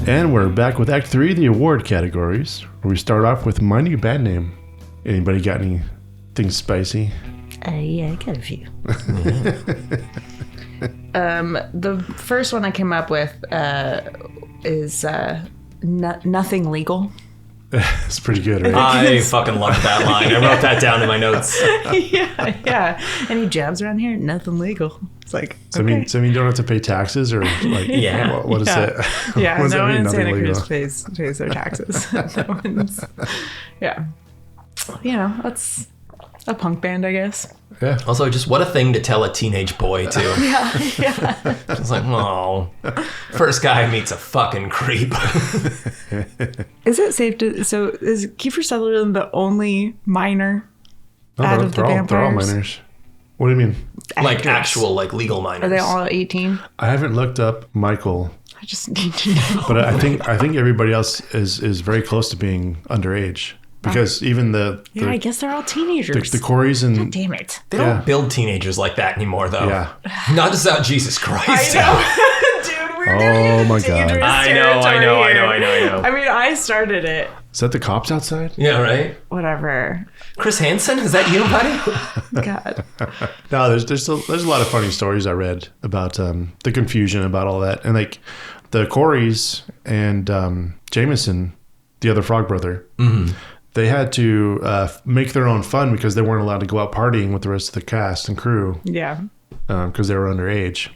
And we're back with Act 3, the award categories, where we start off with my new band name. Anybody got anything spicy? Yeah, I got a few. The first one I came up with is Nothing Legal. It's pretty good, right? I fucking love that line. I wrote that down in my notes. yeah. Any jobs around here? Nothing legal. It's like, So, okay. I mean, you don't have to pay taxes or like, Yeah. what is it? Yeah, What does that no one mean, in nothing Santa legal? Cruz pays their taxes. No one's, yeah. You know, that's A punk band, I guess. Yeah. Also, just what a thing to tell a teenage boy, too. Yeah. It's like, oh, first guy meets a fucking creep. Is it safe to... So is Kiefer Sutherland the only minor out of the vampires? They're all minors. What do you mean? Like Actors. actual, like legal minors. Are they all 18? I haven't looked up Michael, I just need to know. but I think everybody else is very close to being underage. Because even the I guess they're all teenagers. the Corys and God damn it. They don't build teenagers like that anymore, though. yeah. Not just out Jesus Christ. I know. Dude, we're getting Oh into my God. dangerous I know. territory here. I mean, I started it. Is that the cops outside? Yeah, right? Whatever. Chris Hansen? Is that you, buddy? God. No, there's a lot of funny stories I read about the confusion about all that, and like the Corys and Jameson, the other Frog brother. Mm-hmm. They had to make their own fun because they weren't allowed to go out partying with the rest of the cast and crew. Yeah. Because they were underage.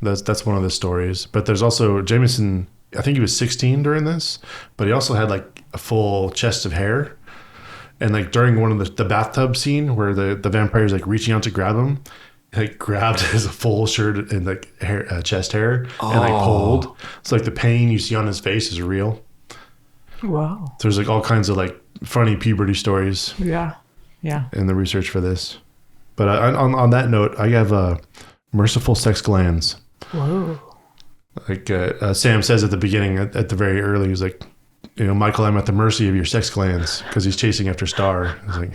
That's one of the stories. But there's also Jameson. I think he was 16 during this, but he also had like a full chest of hair. And like during one of the bathtub scene where the vampire's like reaching out to grab him, he like grabbed his full shirt and like hair, chest hair and like pulled. So like the pain you see on his face is real. Wow. There's like all kinds of like funny puberty stories Yeah. Yeah. in the research for this. But on that note, I have merciful sex glands. Whoa. Like Sam says at the beginning, at the very early, he's like, Michael, I'm at the mercy of your sex glands because he's chasing after Star. He's like,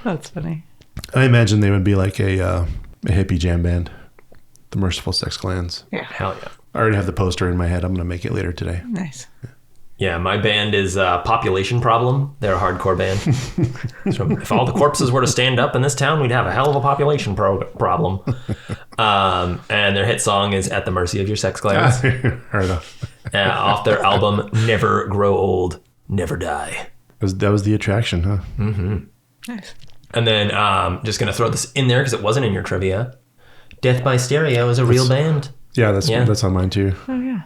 That's funny. I imagine they would be like a hippie jam band, the merciful sex glands. Yeah. Hell yeah. I already have the poster in my head. I'm going to make it later today. Nice. Yeah, my band is Population Problem. They're a hardcore band. So if all the corpses were to stand up in this town, we'd have a hell of a population problem. And their hit song is At the Mercy of Your Sex Glands. Heard of. Off their album Never Grow Old, Never Die. That was the attraction, huh? Mm-hmm. Nice. And then just going to throw this in there because it wasn't in your trivia. Death by Stereo is a real band. Yeah, that's on mine too. Oh, yeah.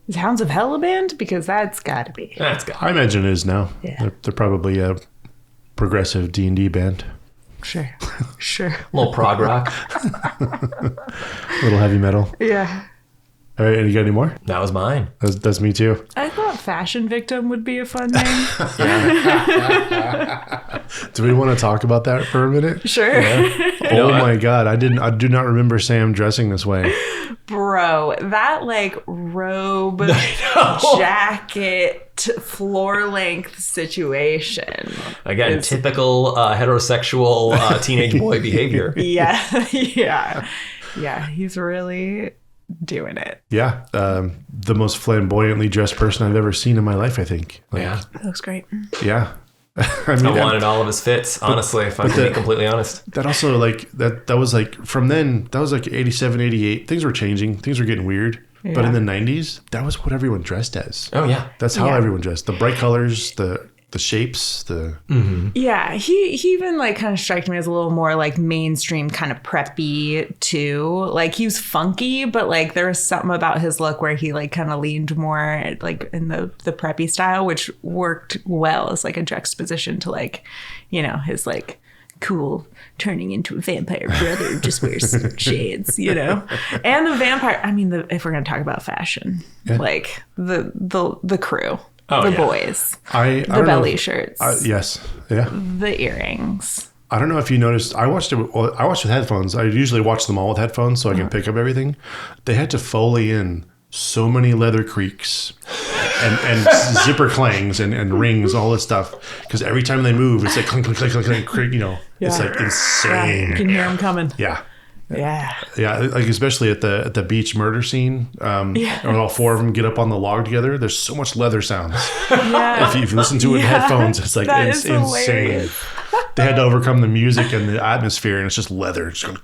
Is Hounds of Hell a band? Because that's got to be. That's good. I imagine it is now. Yeah. They're probably a progressive D&D band. Sure. Sure. A little prog rock. A little heavy metal. Yeah. All right, you got any more? That was mine. That's me too. I thought Fashion Victim would be a fun name. Do we want to talk about that for a minute? Sure. Oh my God, I do not remember Sam dressing this way. Bro, that like robe, jacket, floor length situation. Again, typical heterosexual teenage boy behavior. Yeah. Yeah. Yeah. He's really doing it. Yeah, the most flamboyantly dressed person I've ever seen in my life, I think. Like, Yeah. That looks great. Yeah. I mean, I wanted all of his fits, honestly, if I'm being completely honest. that also like that was like from then, that was like 87, 88. Things were changing. Things were getting weird. Yeah. But in the 90s, that was what everyone dressed as. Oh, yeah. That's how Yeah. everyone dressed. The bright colors, the shapes, Yeah, he even like kind of struck me as a little more like mainstream kind of preppy too. Like he was funky, but like there was something about his look where he like kind of leaned more like in the preppy style, which worked well as like a juxtaposition to like, his like cool turning into a vampire brother who just wears shades, and the vampire. I mean, if we're gonna talk about fashion, like the crew. Oh, the yeah. boys, I the don't belly know. shirts, Yes. Yeah. the earrings. I don't know if you noticed. I watched with headphones. I usually watch them all with headphones so I can pick up everything. They had to Foley in so many leather creaks and zipper clangs and rings, all this stuff. Because every time they move, it's like clink, clink, clink, clink, clink, creak, It's like You insane. can hear them coming. Yeah. Yeah. Yeah, like especially at the beach murder scene, when all four of them get up on the log together. There's so much leather sounds. Yeah. If you listen to it in headphones, it's like That is insane. hilarious. They had to overcome the music and the atmosphere, and it's just leather. Just going,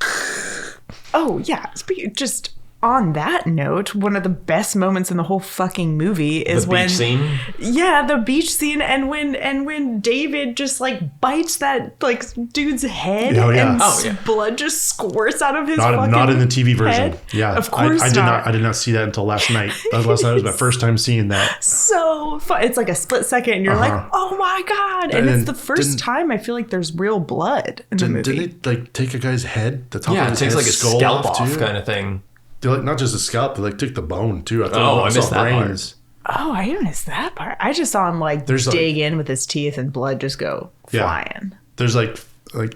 Oh, yeah. Just on that note, one of the best moments in the whole fucking movie is The beach scene? Yeah, the beach scene, and when David just like bites that like dude's head, Oh, yeah. and blood just squirts out of his Not in the TV version. head. Yeah, Of course I did not see that until last night. Last night was my first time seeing that. So fun. It's like a split second, and you're like, oh my god! And it's the first time I feel like there's real blood in the movie. Did they like take a guy's head? The top Yeah, of it his takes head, like a skull scalp off too? kind of thing. They like not just the scalp, they like took the bone too. I I missed that part. brains. Oh, I didn't miss that part. I just saw him like dig in with his teeth and blood just go flying. There's like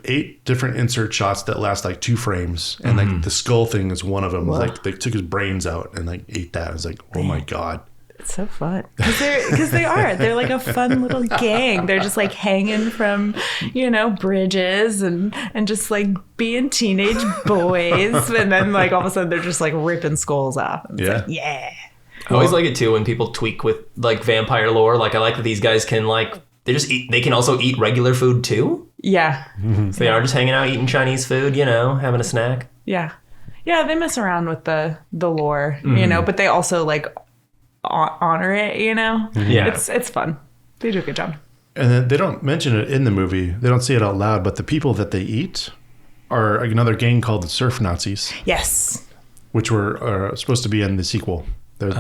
8 different insert shots that last like 2 frames, and like the skull thing is one of them. Like they took his brains out and like ate that. I was like, oh my god. It's so fun because they're like a fun little gang. They're just like hanging from bridges and just like being teenage boys, and then like all of a sudden they're just like ripping skulls off. And it's like, yeah. I always like it too when people tweak with like vampire lore. Like I like that these guys can like they can also eat regular food too. Yeah. So they are just hanging out eating Chinese food, having a snack. Yeah. Yeah, they mess around with the lore, but they also like honor it, Yeah. It's fun. They do a good job. And then they don't mention it in the movie. They don't say it out loud, but the people that they eat are another gang called the Surf Nazis, Yes. which were supposed to be in the sequel. This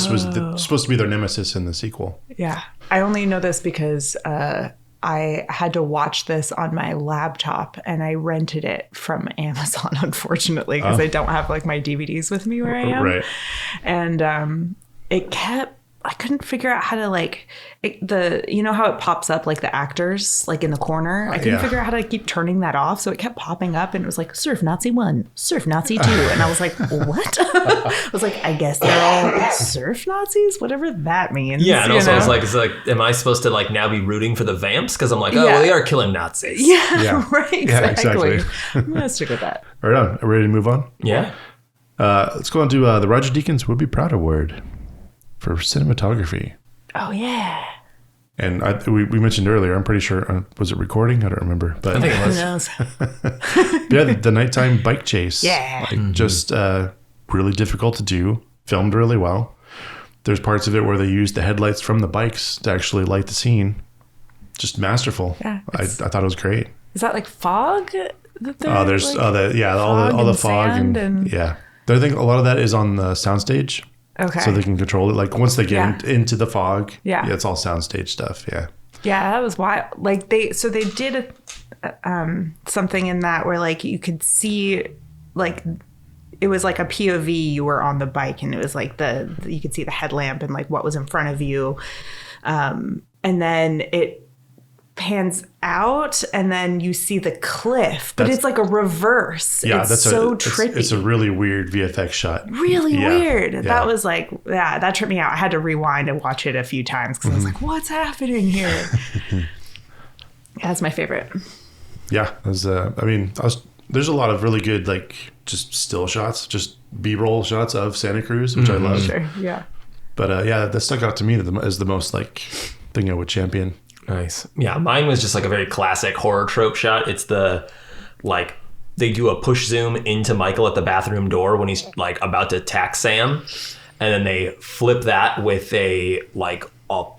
was supposed to be their nemesis in the sequel. Yeah. I only know this because I had to watch this on my laptop, and I rented it from Amazon, unfortunately, because I don't have like my DVDs with me where I am. Right. And I couldn't figure out how to like how it pops up like the actors like in the corner. I couldn't figure out how to keep turning that off, so it kept popping up, and it was like Surf Nazi 1, Surf Nazi 2, and I was like, what? I was like, I guess they're all surf Nazis, whatever that means. Yeah, and also it's like, am I supposed to like now be rooting for the vamps because I'm like, well, they are killing Nazis. Yeah. Right. Yeah, exactly. I'm gonna stick with that. Right on. Are we ready to move on? Yeah. Let's go on to the Roger Deakins Would Be Proud Award for cinematography. Oh yeah. And we mentioned earlier, I'm pretty sure, was it recording? I don't remember. But I think it was. Who knows? yeah, the nighttime bike chase. Yeah. Like, just really difficult to do. Filmed really well. There's parts of it where they used the headlights from the bikes to actually light the scene. Just masterful. Yeah, I thought it was great. Is that like fog? There's all the fog and yeah. I think a lot of that is on the soundstage. Okay. So they can control it. Like once they get into the fog, yeah, it's all soundstage stuff. Yeah. Yeah, that was wild. Like they did something in that where like you could see like it was like a POV. You were on the bike, and it was like you could see the headlamp and like what was in front of you, and then it pans out, and then you see the cliff, but it's like a reverse. Yeah, it's so trippy. It's a really weird VFX shot. Really weird. Yeah. That was like, that tripped me out. I had to rewind and watch it a few times because I was like, what's happening here? That's my favorite. Yeah, there's a lot of really good like just still shots, just B-roll shots of Santa Cruz, which I love. Sure, yeah. But that stuck out to me as the most like thing I would champion. Nice. Yeah, mine was just like a very classic horror trope shot. It's the like they do a push zoom into Michael at the bathroom door when he's like about to attack Sam, and then they flip that with a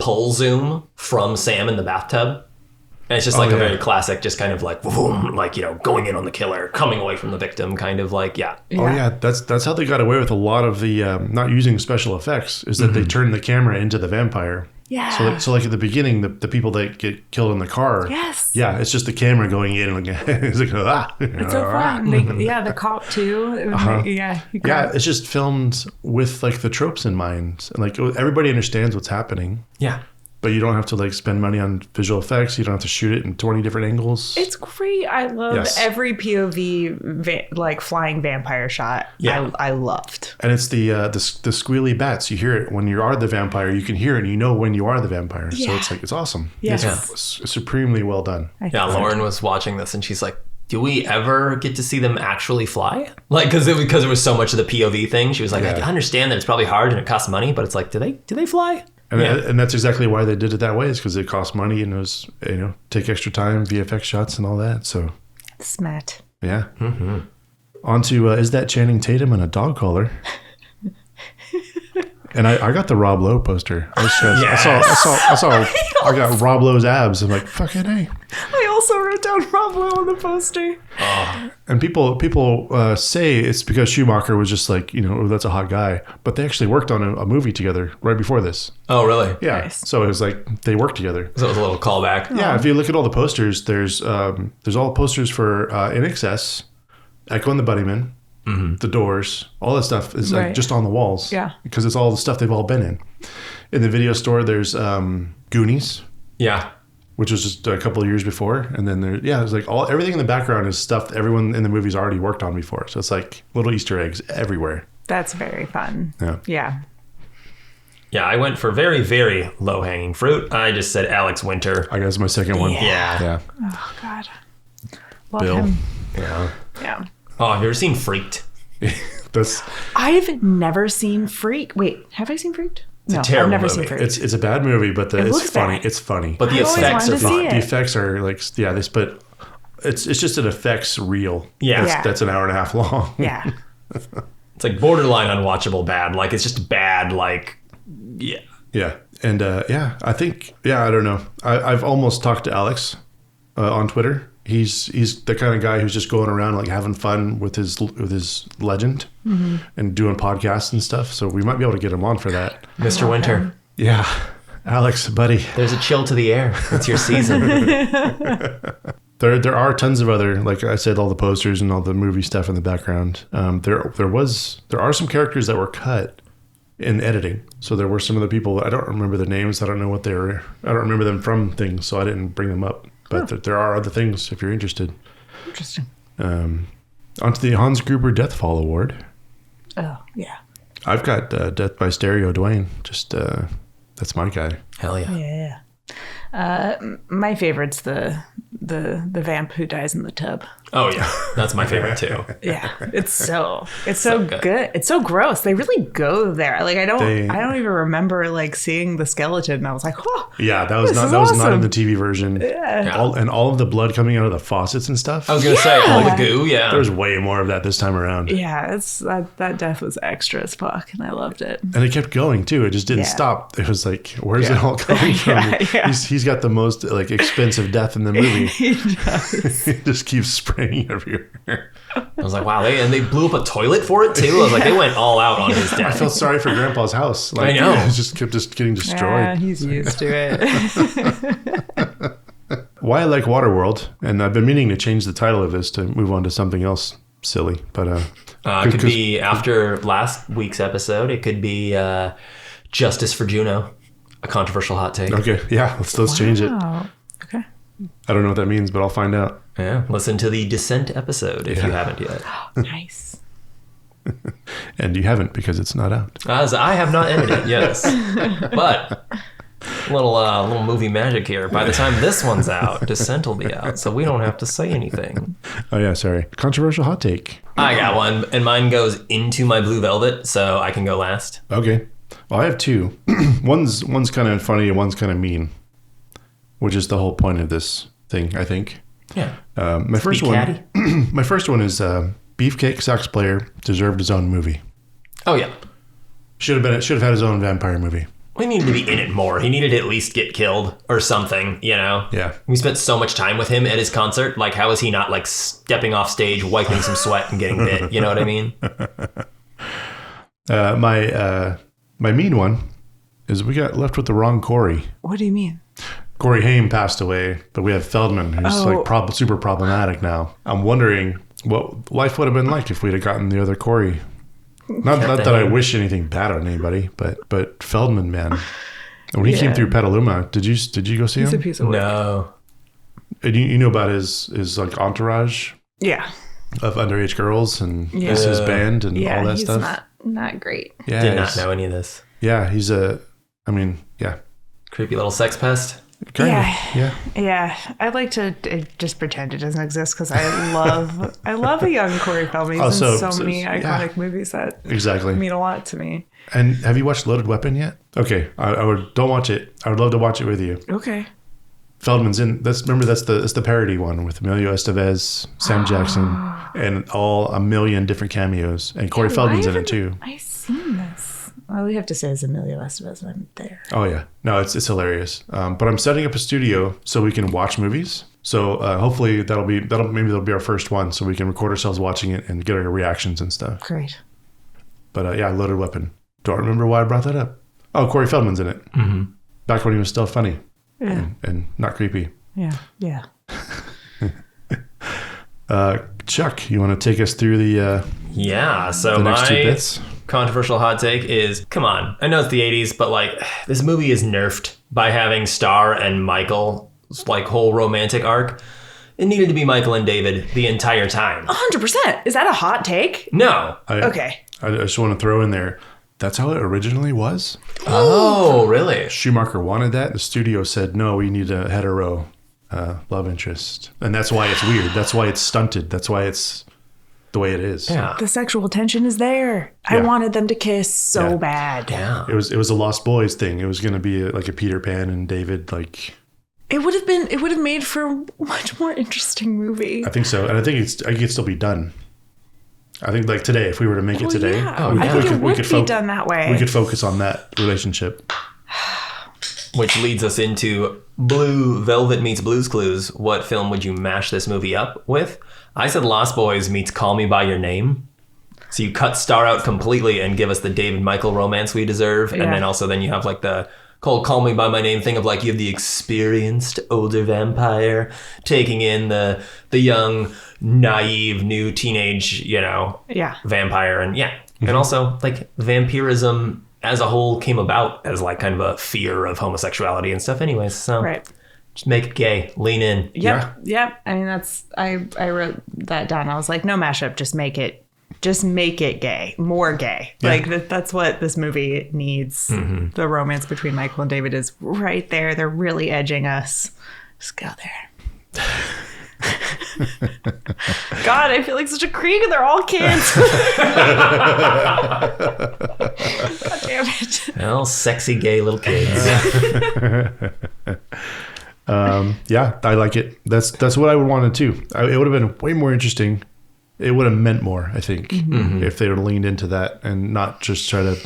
pull zoom from Sam in the bathtub. And it's just like a very classic, just kind of like boom, like going in on the killer, coming away from the victim, kind of like Oh yeah, that's how they got away with a lot of the not using special effects. Is that they turned the camera into the vampire. Yeah. So like at the beginning, the people that get killed in the car. Yes. Yeah, it's just the camera going in and it's like It's so fun. The cop too. Yeah. Yeah, it's just filmed with like the tropes in mind, and like everybody understands what's happening. Yeah. But you don't have to like spend money on visual effects. You don't have to shoot it in 20 different angles. It's great. I love every POV like flying vampire shot. Yeah. I loved. And it's the squealy bats. You hear it when you are the vampire. You can hear it and you know when you are the vampire. Yeah. So it's like, it's awesome. Yeah. It's supremely well done. Yeah, Lauren was watching this and she's like, do we ever get to see them actually fly? Like, because it was so much of the POV thing. She was like, I understand that it's probably hard and it costs money, but it's like, do they fly? And that's exactly why they did it that way, is because it cost money and it was, take extra time, VFX shots and all that. So smart. Yeah. Mm-hmm. On to is that Channing Tatum in a dog collar? And I got the Rob Lowe poster. I got Rob Lowe's abs. I'm like, fucking A. I also wrote down Rob Lowe on the poster. And people say it's because Schumacher was just like, oh, that's a hot guy. But they actually worked on a movie together right before this. Oh, really? Yeah. Nice. So it was like they worked together. So it was a little callback. Yeah. If you look at all the posters, there's all the posters for In Excess, Echo and the Bunnymen, the Doors, all that stuff is like just on the walls. Yeah. Because it's all the stuff they've all been in. In the video store, there's Goonies. Yeah. Which was just a couple of years before. And then there's like everything in the background is stuff that everyone in the movie's already worked on before. So it's like little Easter eggs everywhere. That's very fun. Yeah. Yeah, I went for very, very low-hanging fruit. I just said Alex Winter. I guess my second one. Yeah. Oh, God. Love Bill. him. Yeah. Oh, have you ever seen Freaked? I've never seen Freak. Wait, have I seen Freaked? It's a terrible I've never movie. seen Freak. It's a bad movie, but it's funny. bad. It's funny. But the I always effects wanted are to see fun. it. The effects are like, but it's just an effects reel. Yeah. That's an hour and a half long. Yeah. It's like borderline unwatchable bad. Like, it's just bad, like, yeah. Yeah. And I think, I don't know. I've almost talked to Alex on Twitter. He's the kind of guy who's just going around like having fun with his legend and doing podcasts and stuff. So we might be able to get him on for that. Mr. Winter. Yeah. Alex, buddy. There's a chill to the air. It's your season. There are tons of other, like I said, all the posters and all the movie stuff in the background. There are some characters that were cut in editing. So there were some of the people, I don't remember the names. I don't know what they were. I don't remember them from things, so I didn't bring them up. But there are other things if you're interested. Interesting. Onto the Hans Gruber Deathfall Award. Oh, yeah. I've got Death by Stereo Dwayne. Just that's my guy. Hell yeah. Yeah. My favorite's the vamp who dies in the tub. Oh, yeah. That's my favorite, too. Yeah, it's so good. It's so gross. They really go there. Like I don't even remember like seeing the skeleton. And I was like, oh, yeah, that was not in the TV version. Yeah. All of the blood coming out of the faucets and stuff. I was gonna say all the goo. Yeah, There's way more of that this time around. Yeah, it's that death was extra as fuck, and I loved it. And it kept going too. It just didn't stop. It was like, where's it all coming from? Yeah. He's got the most like expensive death in the movie. He does. It just keeps spraying everywhere. I was like, wow, they blew up a toilet for it too. I was like, they went all out on his I death. felt sorry for Grandpa's house. Like, I know. It just kept getting destroyed. Yeah, he's used to it. Why I like Waterworld, and I've been meaning to change the title of this to move on to something else silly, but it could be after last week's episode. It could be Justice for Juno, a controversial hot take. okay, yeah, let's change it. Oh, okay. I don't know what that means, but I'll find out. Yeah, listen to the Descent episode if you haven't yet. Nice. And you haven't because it's not out. As I have not ended it, yes, but little movie magic here. By the time this one's out, Descent will be out, so we don't have to say anything. Oh yeah, sorry. Controversial hot take. I got one, and mine goes Into My Blue Velvet, so I can go last. Okay. Well, I have two. one's kind of funny and one's kind of mean, which is the whole point of this thing, I think. Yeah. My first one. My first one is Beefcake sax player deserved his own movie. Oh yeah. Should have had his own vampire movie. He needed to be in it more. He needed to at least get killed or something, you know? Yeah. We spent so much time with him at his concert. Like, how is he not, like, stepping off stage, wiping some sweat and getting bit? You know what I mean? My mean one is we got left with the wrong Corey. What do you mean? Corey Haim passed away, but we have Feldman, who's super problematic now. I'm wondering what life would have been like if we'd have gotten the other Corey. Not that I wish anything bad on anybody, but Feldman, man, when he came through Petaluma, did you go see He's him? a piece of work. No. And you know about his like entourage Yeah. of underage girls and his band and all that stuff. Yeah, he's not great. Yeah, Did not know any of this. Yeah, he's Creepy little sex pest. kind Yeah. of, yeah. Yeah, I like to just pretend it doesn't exist because I love a young Corey Feldman. He's in so many iconic movies that Exactly. mean a lot to me. And have you watched Loaded Weapon yet? Okay, don't watch it. I would love to watch it with you. Okay. Feldman's in. That's the parody one with Emilio Estevez, Sam Jackson, and all a million different cameos. And Corey Feldman's in it too. I've seen this. All we have to say is Emilio Estevez. I'm there. Oh yeah, no, it's hilarious. But I'm setting up a studio so we can watch movies. So hopefully that'll be our first one, so we can record ourselves watching it and get our reactions and stuff. Great. But yeah, Loaded Weapon. Don't remember why I brought that up. Oh, Corey Feldman's in it. Mm-hmm. Back when he was still funny. Yeah. And not creepy. Yeah. Chuck, you want to take us through the so the next two my bits? controversial hot take is, come on, I know it's the 80s, but like this movie is nerfed by having Star and Michael's like whole romantic arc. It needed to be Michael and David the entire time. 100%. Is that a hot take? No. Okay. I just want to throw in there, that's how it originally was. Oh, really? Schumacher wanted that. The studio said, no, we need a hetero love interest. And that's why it's weird. That's why it's stunted. That's why it's the way it is. Yeah. The sexual tension is there. I Yeah. wanted them to kiss so Yeah. bad. Yeah. It was a Lost Boys thing. It was going to be like a Peter Pan and David, like... It would have made for a much more interesting movie. I think so. And I think it could still be done. I think like today, if we were to make it today, Yeah. yeah. I think it would be done that way. We could focus on that relationship. Which leads us into Blue Velvet meets Blue's Clues. What film would you mash this movie up with? I said Lost Boys meets Call Me By Your Name. So you cut Star out completely and give us the David Michael romance we deserve. Yeah. And then you have like the Call Me By My Name thing of like you have the experienced older vampire taking in the young, naive, new teenage, vampire. And And also like vampirism as a whole came about as like kind of a fear of homosexuality and stuff anyways. So Right. just make it gay. Lean in. Yep. I mean, I wrote that down. I was like, no mashup, just make it gay, more gay. Yeah. Like that's what this movie needs. Mm-hmm. The romance between Michael and David is right there. They're really edging us. Just go there. God, I feel like such a creep and they're all kids. God damn it. Well, sexy gay little kids. Yeah, I like it. That's what I would want to do. It would have been way more interesting. It would have meant more, I think, if they would have leaned into that and not just try to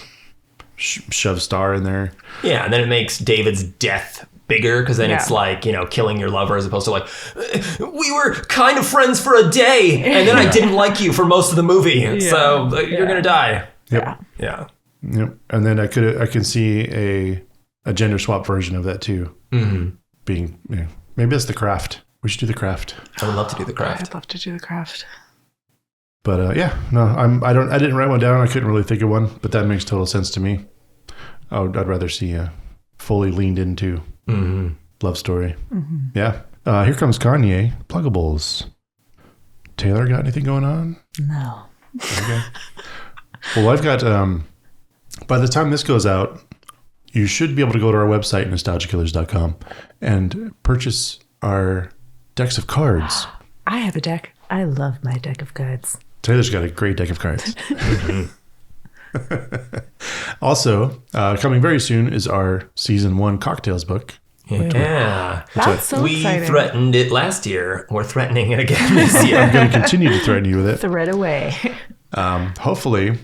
shove Star in there. Yeah, and then it makes David's death bigger because then it's Yeah. like, killing your lover as opposed to like, we were kind of friends for a day and then I didn't like you for most of the movie. So you're going to die. Yep. Yeah. Yep. And then I can see a gender swap version of that too. Mm-hmm. Being, maybe that's The Craft. We should do The Craft. I would love to do The Craft. I'd love to do The Craft. But I didn't write one down. I couldn't really think of one, but that makes total sense to me. I'd rather see a fully leaned into love story. Mm-hmm. Yeah. Here comes Kanye. Pluggables. Taylor, got anything going on? No. Okay. Well, I've got, by the time this goes out, you should be able to go to our website, nostalgikillers.com, and purchase our decks of cards. I have a deck. I love my deck of cards. Taylor's got a great deck of cards. Also, coming very soon is our season 1 cocktails book. Yeah. That's so we exciting. threatened it last year. We're threatening it again this year. I'm going to continue to threaten you with it. Thread away. Hopefully,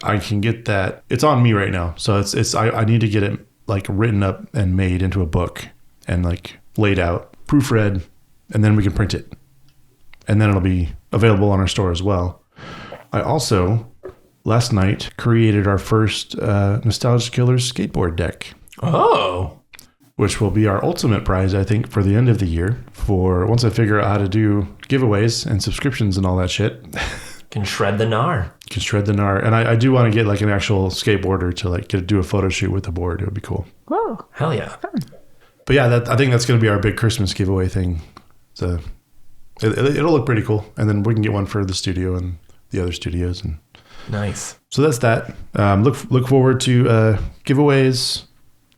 I can get that. It's on me right now, so I need to get it like written up and made into a book and like laid out, proofread, and then we can print it, and then it'll be available on our store as well. I also last night created our first Nostalgia Killers skateboard deck. Oh. Which will be our ultimate prize, I think, for the end of the year. For once I figure out how to do giveaways and subscriptions and all that shit. Can shred the gnar. Can shred the gnar. And I do want to get like an actual skateboarder to like do a photo shoot with the board. It would be cool. Whoa. Hell yeah. Fun. But yeah, I think that's going to be our big Christmas giveaway thing. So it'll look pretty cool. And then we can get one for the studio and the other studios. And Nice. so that's that. Look forward to giveaways,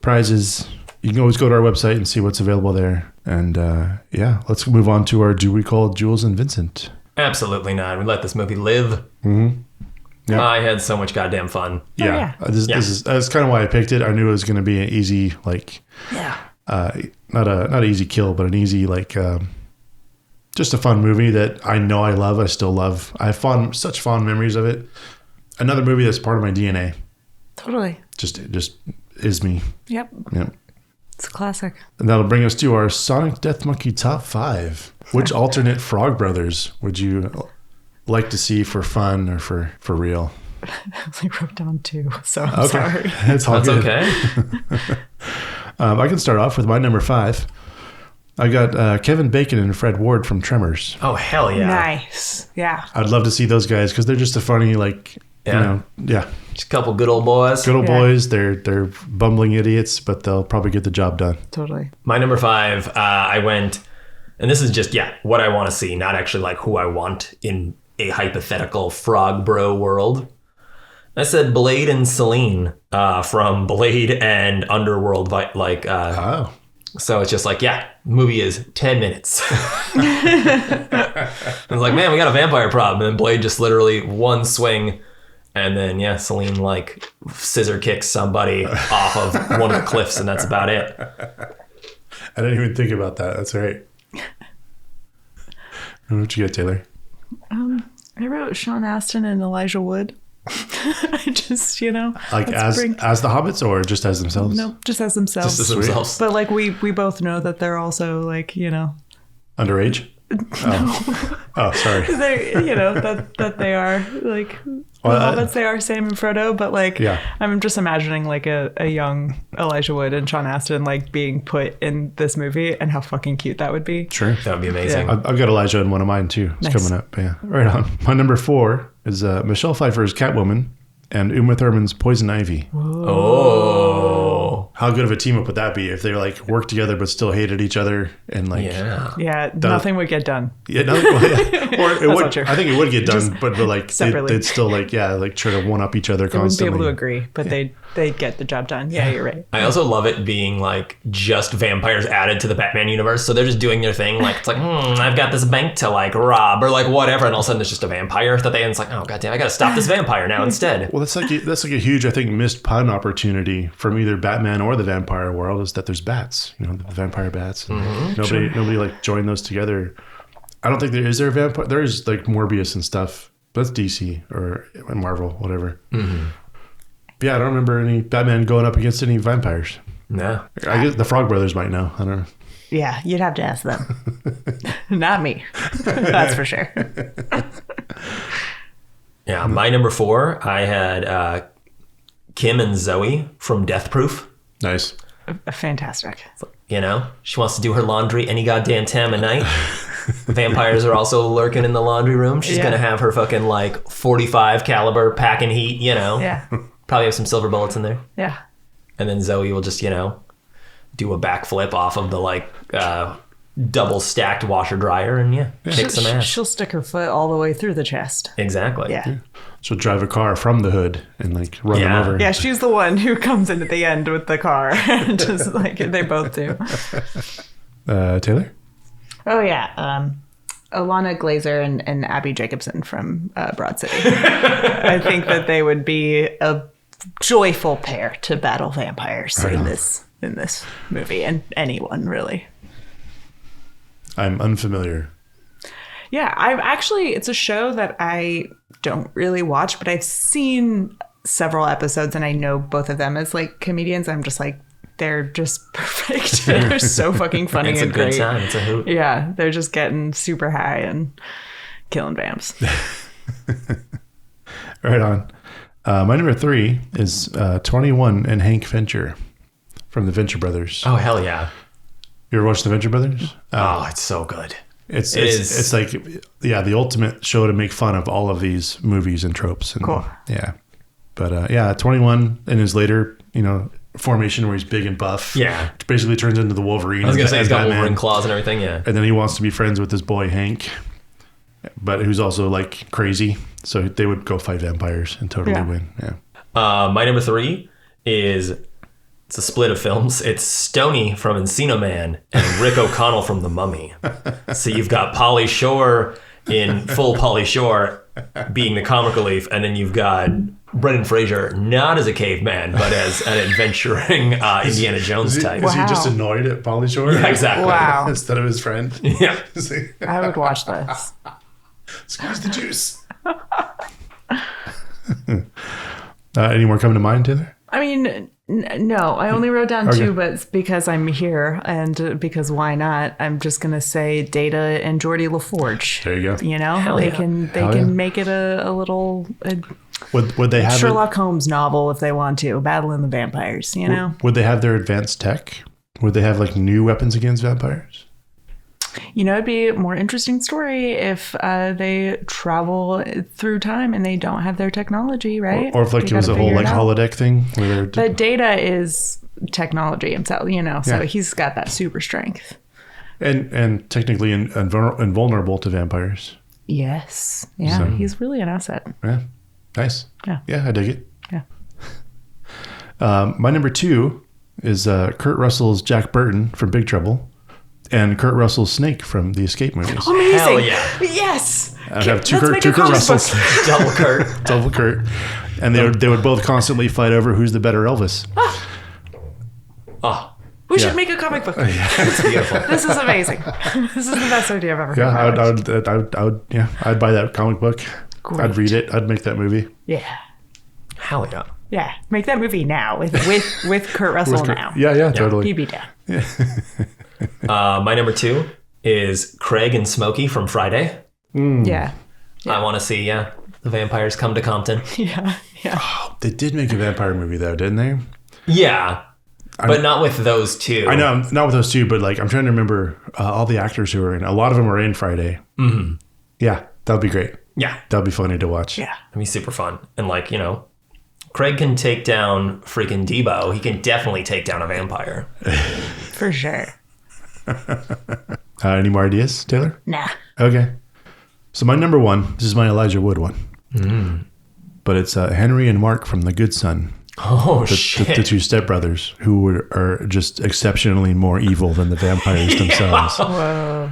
prizes. You can always go to our website and see what's available there. And let's move on to our Do We Call Jules and Vincent? Absolutely not. We let this movie live. Mm-hmm. Yeah. I had so much goddamn fun. Yeah. This is that's kind of why I picked it. I knew it was going to be an easy, like, Yeah. Not an easy kill, but an easy just a fun movie that I know I love. I still love. I have such fond memories of it. Another movie that's part of my DNA. Totally. Just is me. Yep. Yep. It's a classic. And that'll bring us to our Sonic Death Monkey top 5. Which alternate Frog Brothers would you like to see for fun or for real? I only wrote down 2, so I'm sorry. That's all good. okay. I can start off with my number 5. I got Kevin Bacon and Fred Ward from Tremors. Oh, hell yeah. Nice. Yeah. I'd love to see those guys because they're just a funny, Just a couple good old boys. good old boys. They're bumbling idiots, but they'll probably get the job done. Totally. My number 5, I went, and this is just, what I want to see, not actually like who I want in a hypothetical Frog Bro world. I said Blade and Celine from Blade and Underworld. So it's just like, movie is 10 minutes. I was like, man, we got a vampire problem. And Blade just literally one swing. And then, Celine scissor kicks somebody off of one of the cliffs. And that's about it. I didn't even think about that. That's right. What you get, Taylor? I wrote Sean Astin and Elijah Wood. I just, as the hobbits or just as themselves? No, just as themselves. Just as themselves. But we both know that they're also underage? Oh, sorry. They, that they are hobbits. They are Sam and Frodo, but I'm just imagining a young Elijah Wood and Sean Astin being put in this movie and how fucking cute that would be. Sure. That would be amazing. Yeah. I've got Elijah in one of mine too. It's coming up. Yeah. Right on. My number 4 is Michelle Pfeiffer's Catwoman and Uma Thurman's Poison Ivy. Oh. How good of a team up would that be if they worked together but still hated each other and nothing would get done. Yeah, nothing. Or it would. I think it would get done, but they'd still try to one up each other constantly. They wouldn't be able to agree, but they'd get the job done. Yeah, you're right. I also love it being just vampires added to the Batman universe, so they're just doing their thing. I've got this bank to rob or whatever, and all of a sudden there's just a vampire that and it's oh goddamn, I gotta stop this vampire now instead. Well, that's a huge, I think, missed pun opportunity from either Batman or the vampire world is that there's bats, the vampire bats. And nobody joined those together. I don't think there is a vampire. There is Morbius and stuff, but that's DC or Marvel, whatever. Mm-hmm. But yeah, I don't remember any Batman going up against any vampires. No. I guess the Frog Brothers might know. I don't know. Yeah, you'd have to ask them. Not me. That's for sure. Yeah, my number 4, I had Kim and Zoe from Death Proof. Nice. Fantastic. She wants to do her laundry any goddamn time of night. Vampires are also lurking in the laundry room. She's going to have her fucking 45 caliber packing heat, Yeah. Probably have some silver bullets in there. Yeah. And then Zoe will just, do a backflip off of the double stacked washer dryer and kick some ass. She'll stick her foot all the way through the chest. Exactly. Yeah. She'll drive a car from the hood and run them over. Yeah, she's the one who comes in at the end with the car. Just they both do. Taylor? Oh yeah. Alana Glazer and Abby Jacobson from Broad City. I think that they would be a joyful pair to battle vampires in this movie, and anyone really. I'm unfamiliar. Yeah, it's a show that I don't really watch, but I've seen several episodes and I know both of them as comedians. I'm just they're just perfect. They're so fucking funny and great. It's a good time. It's a hoot. Yeah, they're just getting super high and killing vamps. Right on. My number 3 is 21 and Hank Venture from the Venture Brothers. Oh, hell yeah. You ever watched the Venture Brothers? Oh, it's so good. It's the ultimate show to make fun of all of these movies and tropes. And, cool. Yeah. But 21 in his later, formation where he's big and buff. Yeah. Which basically turns into the Wolverine. I was going to say he's got Batman. Wolverine claws and everything, yeah. And then he wants to be friends with his boy Hank, but who's also crazy. So they would go fight vampires and totally win. Yeah. My number 3 is... It's a split of films. It's Stoney from Encino Man and Rick O'Connell from The Mummy. So you've got Pauly Shore in full Pauly Shore being the comic relief, and then you've got Brendan Fraser not as a caveman, but as an adventuring Indiana Jones type. Is he just annoyed at Pauly Shore? Yeah, exactly. Wow. Instead of his friend. Yeah. I would watch this. Squeeze the juice. Any more coming to mind, Taylor? I mean, no, I only wrote down two, but it's because I'm here and because why not? I'm just going to say Data and Geordie LaForge. There you go. You know, they can make it a little Would they have Sherlock Holmes novel if they want to, battling the vampires, you know? Would they have their advanced tech? Would they have like new weapons against vampires? You know, it'd be a more interesting story if they travel through time and they don't have their technology, right? Or if like it was a whole like holodeck thing. But Data is technology himself, you know, so he's got that super strength. And technically invulnerable to vampires. Yes. Yeah, so, he's really an asset. Yeah. Nice. Yeah. Yeah, I dig it. Yeah. My number 2 is Kurt Russell's Jack Burton from Big Trouble. And Kurt Russell's Snake from the Escape movies. Amazing. Hell yeah. Yes. I have two Kurt Russells. Double Kurt. Double Kurt. And they would both constantly fight over who's the better Elvis. We should make a comic book. It's beautiful. This is amazing. This is the best idea I've ever heard. Yeah, I'd buy that comic book. Great. I'd read it. I'd make that movie. Yeah. Hell yeah. Yeah. Make that movie now with Kurt Russell now. Yeah, totally. He'd be down. Yeah. My number 2 is Craig and Smokey from Friday. Yeah. I want to see, the vampires come to Compton. Yeah. Oh, they did make a vampire movie though, didn't they? Yeah. But not with those two. I know, not with those two, but like I'm trying to remember all the actors who were in. A lot of them were in Friday. Mm-hmm. Yeah, that would be great. Yeah. That would be funny to watch. Yeah. That'd be super fun. And like, Craig can take down freaking Debo. He can definitely take down a vampire. For sure. Any more ideas, Taylor? Nah. Okay. So my number 1, this is my Elijah Wood one. But it's Henry and Mark from The Good Son. Oh, shit. The two stepbrothers who are just exceptionally more evil than the vampires themselves. Whoa.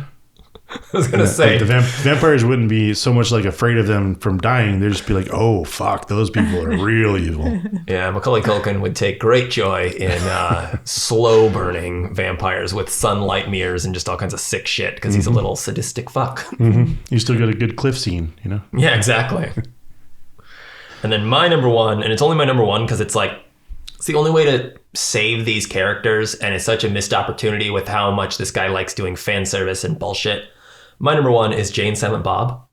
I was going to say. Like the vampires wouldn't be so much like afraid of them from dying. They'd just be like, oh, fuck, those people are real evil. Yeah, Macaulay Culkin would take great joy in slow burning vampires with sunlight mirrors and just all kinds of sick shit because he's a little sadistic fuck. Mm-hmm. You still get a good cliff scene, Yeah, exactly. And then my number 1, and it's only my number 1 because it's like, it's the only way to save these characters, and it's such a missed opportunity with how much this guy likes doing fan service and bullshit. My number 1 is Jay and Silent Bob.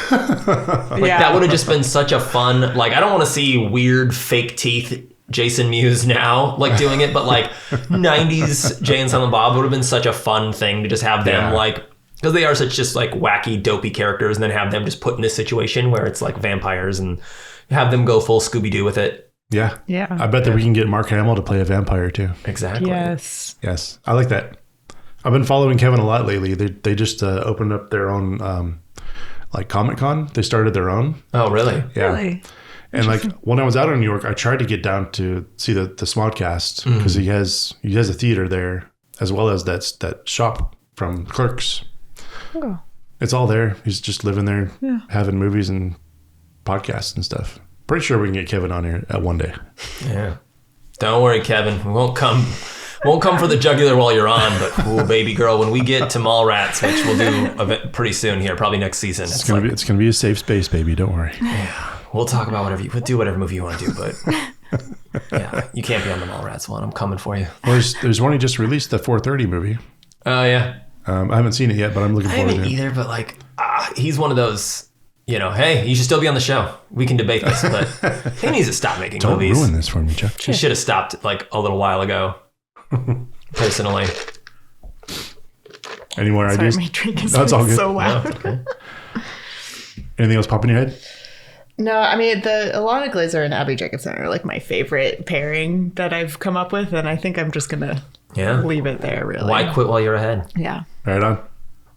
That would have just been such a fun, like, I don't want to see weird fake teeth Jason Mewes now, like, doing it, but like 90s Jay and Silent Bob would have been such a fun thing to just have them like, because they are such just like wacky, dopey characters, and then have them just put in this situation where it's like vampires and have them go full Scooby-Doo with it. Yeah. I bet that we can get Mark Hamill to play a vampire too. Exactly. Yes. I like that. I've been following Kevin a lot lately. They just opened up their own like Comic-Con. They started their own. Oh, really? Yeah. Really? And like when I was out in New York, I tried to get down to see the Smodcast because he has a theater there as well as that shop from Clerks. Oh. It's all there. He's just living there, having movies and podcasts and stuff. Pretty sure we can get Kevin on here one day. Yeah. Don't worry, Kevin. We won't come for the jugular while you're on, but ooh, baby girl, when we get to Mallrats, which we'll do pretty soon here, probably next season. It's gonna be a safe space, baby. Don't worry. Yeah. We'll talk about we'll do whatever movie you want to do, but yeah, you can't be on the Mallrats one. I'm coming for you. Well, there's one he just released, the 4:30 movie. Oh yeah. I haven't seen it yet, but I'm looking forward to it. I haven't either, but like, he's one of those, hey, you should still be on the show. We can debate this, but he needs to stop making movies. Don't ruin this for me, Chuck. He should have stopped like a little while ago, personally. Any more ideas? Sorry, my drink is That's all good. so loud. Oh, okay. Anything else pop in your head? No, I mean, Alana Glazer and Abby Jacobson are like my favorite pairing that I've come up with, and I think I'm just going to leave it there, really. Why quit while you're ahead? Yeah. Right on.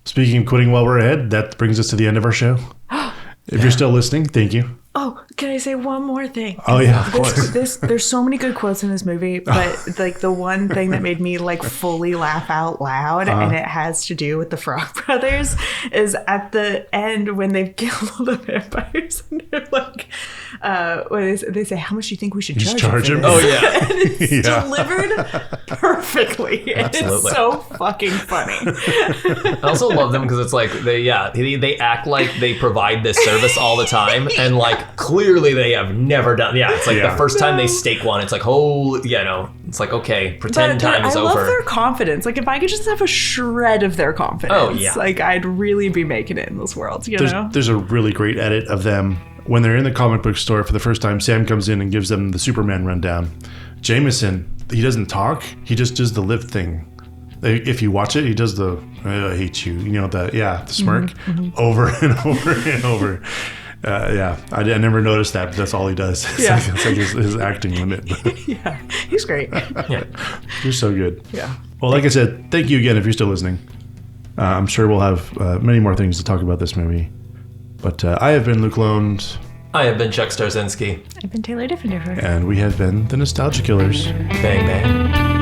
Speaking of quitting while we're ahead, that brings us to the end of our show. If you're still listening, thank you. Oh, Can I say one more thing? Oh yeah, of course. There's so many good quotes in this movie, but like the one thing that made me like fully laugh out loud, and it has to do with the Frog Brothers, is at the end when they've killed all the vampires, and they're like, when they say, "How much do you think we should charge him?" Oh yeah, and it's delivered perfectly. And Absolutely. it's so fucking funny. I also love them because it's like they act like they provide this service all the time, and like clearly they have never done. Yeah, it's like the first time they stake one, it's like it's like okay, pretend time is over. I love their confidence. Like if I could just have a shred of their confidence, like I'd really be making it in this world. You know, there's a really great edit of them when they're in the comic book store for the first time. Sam comes in and gives them the Superman rundown. Jameson, he doesn't talk. He just does the lip thing. If you watch it, he does the "I hate you," the smirk over and over and over. I never noticed that, but that's all he does. It's like his acting limit. Yeah, he's great. Yeah, you're so good. Yeah. Well, like I said, thank you again if you're still listening. I'm sure we'll have many more things to talk about this movie. But I have been Luc Londe. I have been Chuck Starzenski. I've been Taylor Diffenderfer. And we have been the Nostalgia Killers. Bang bang.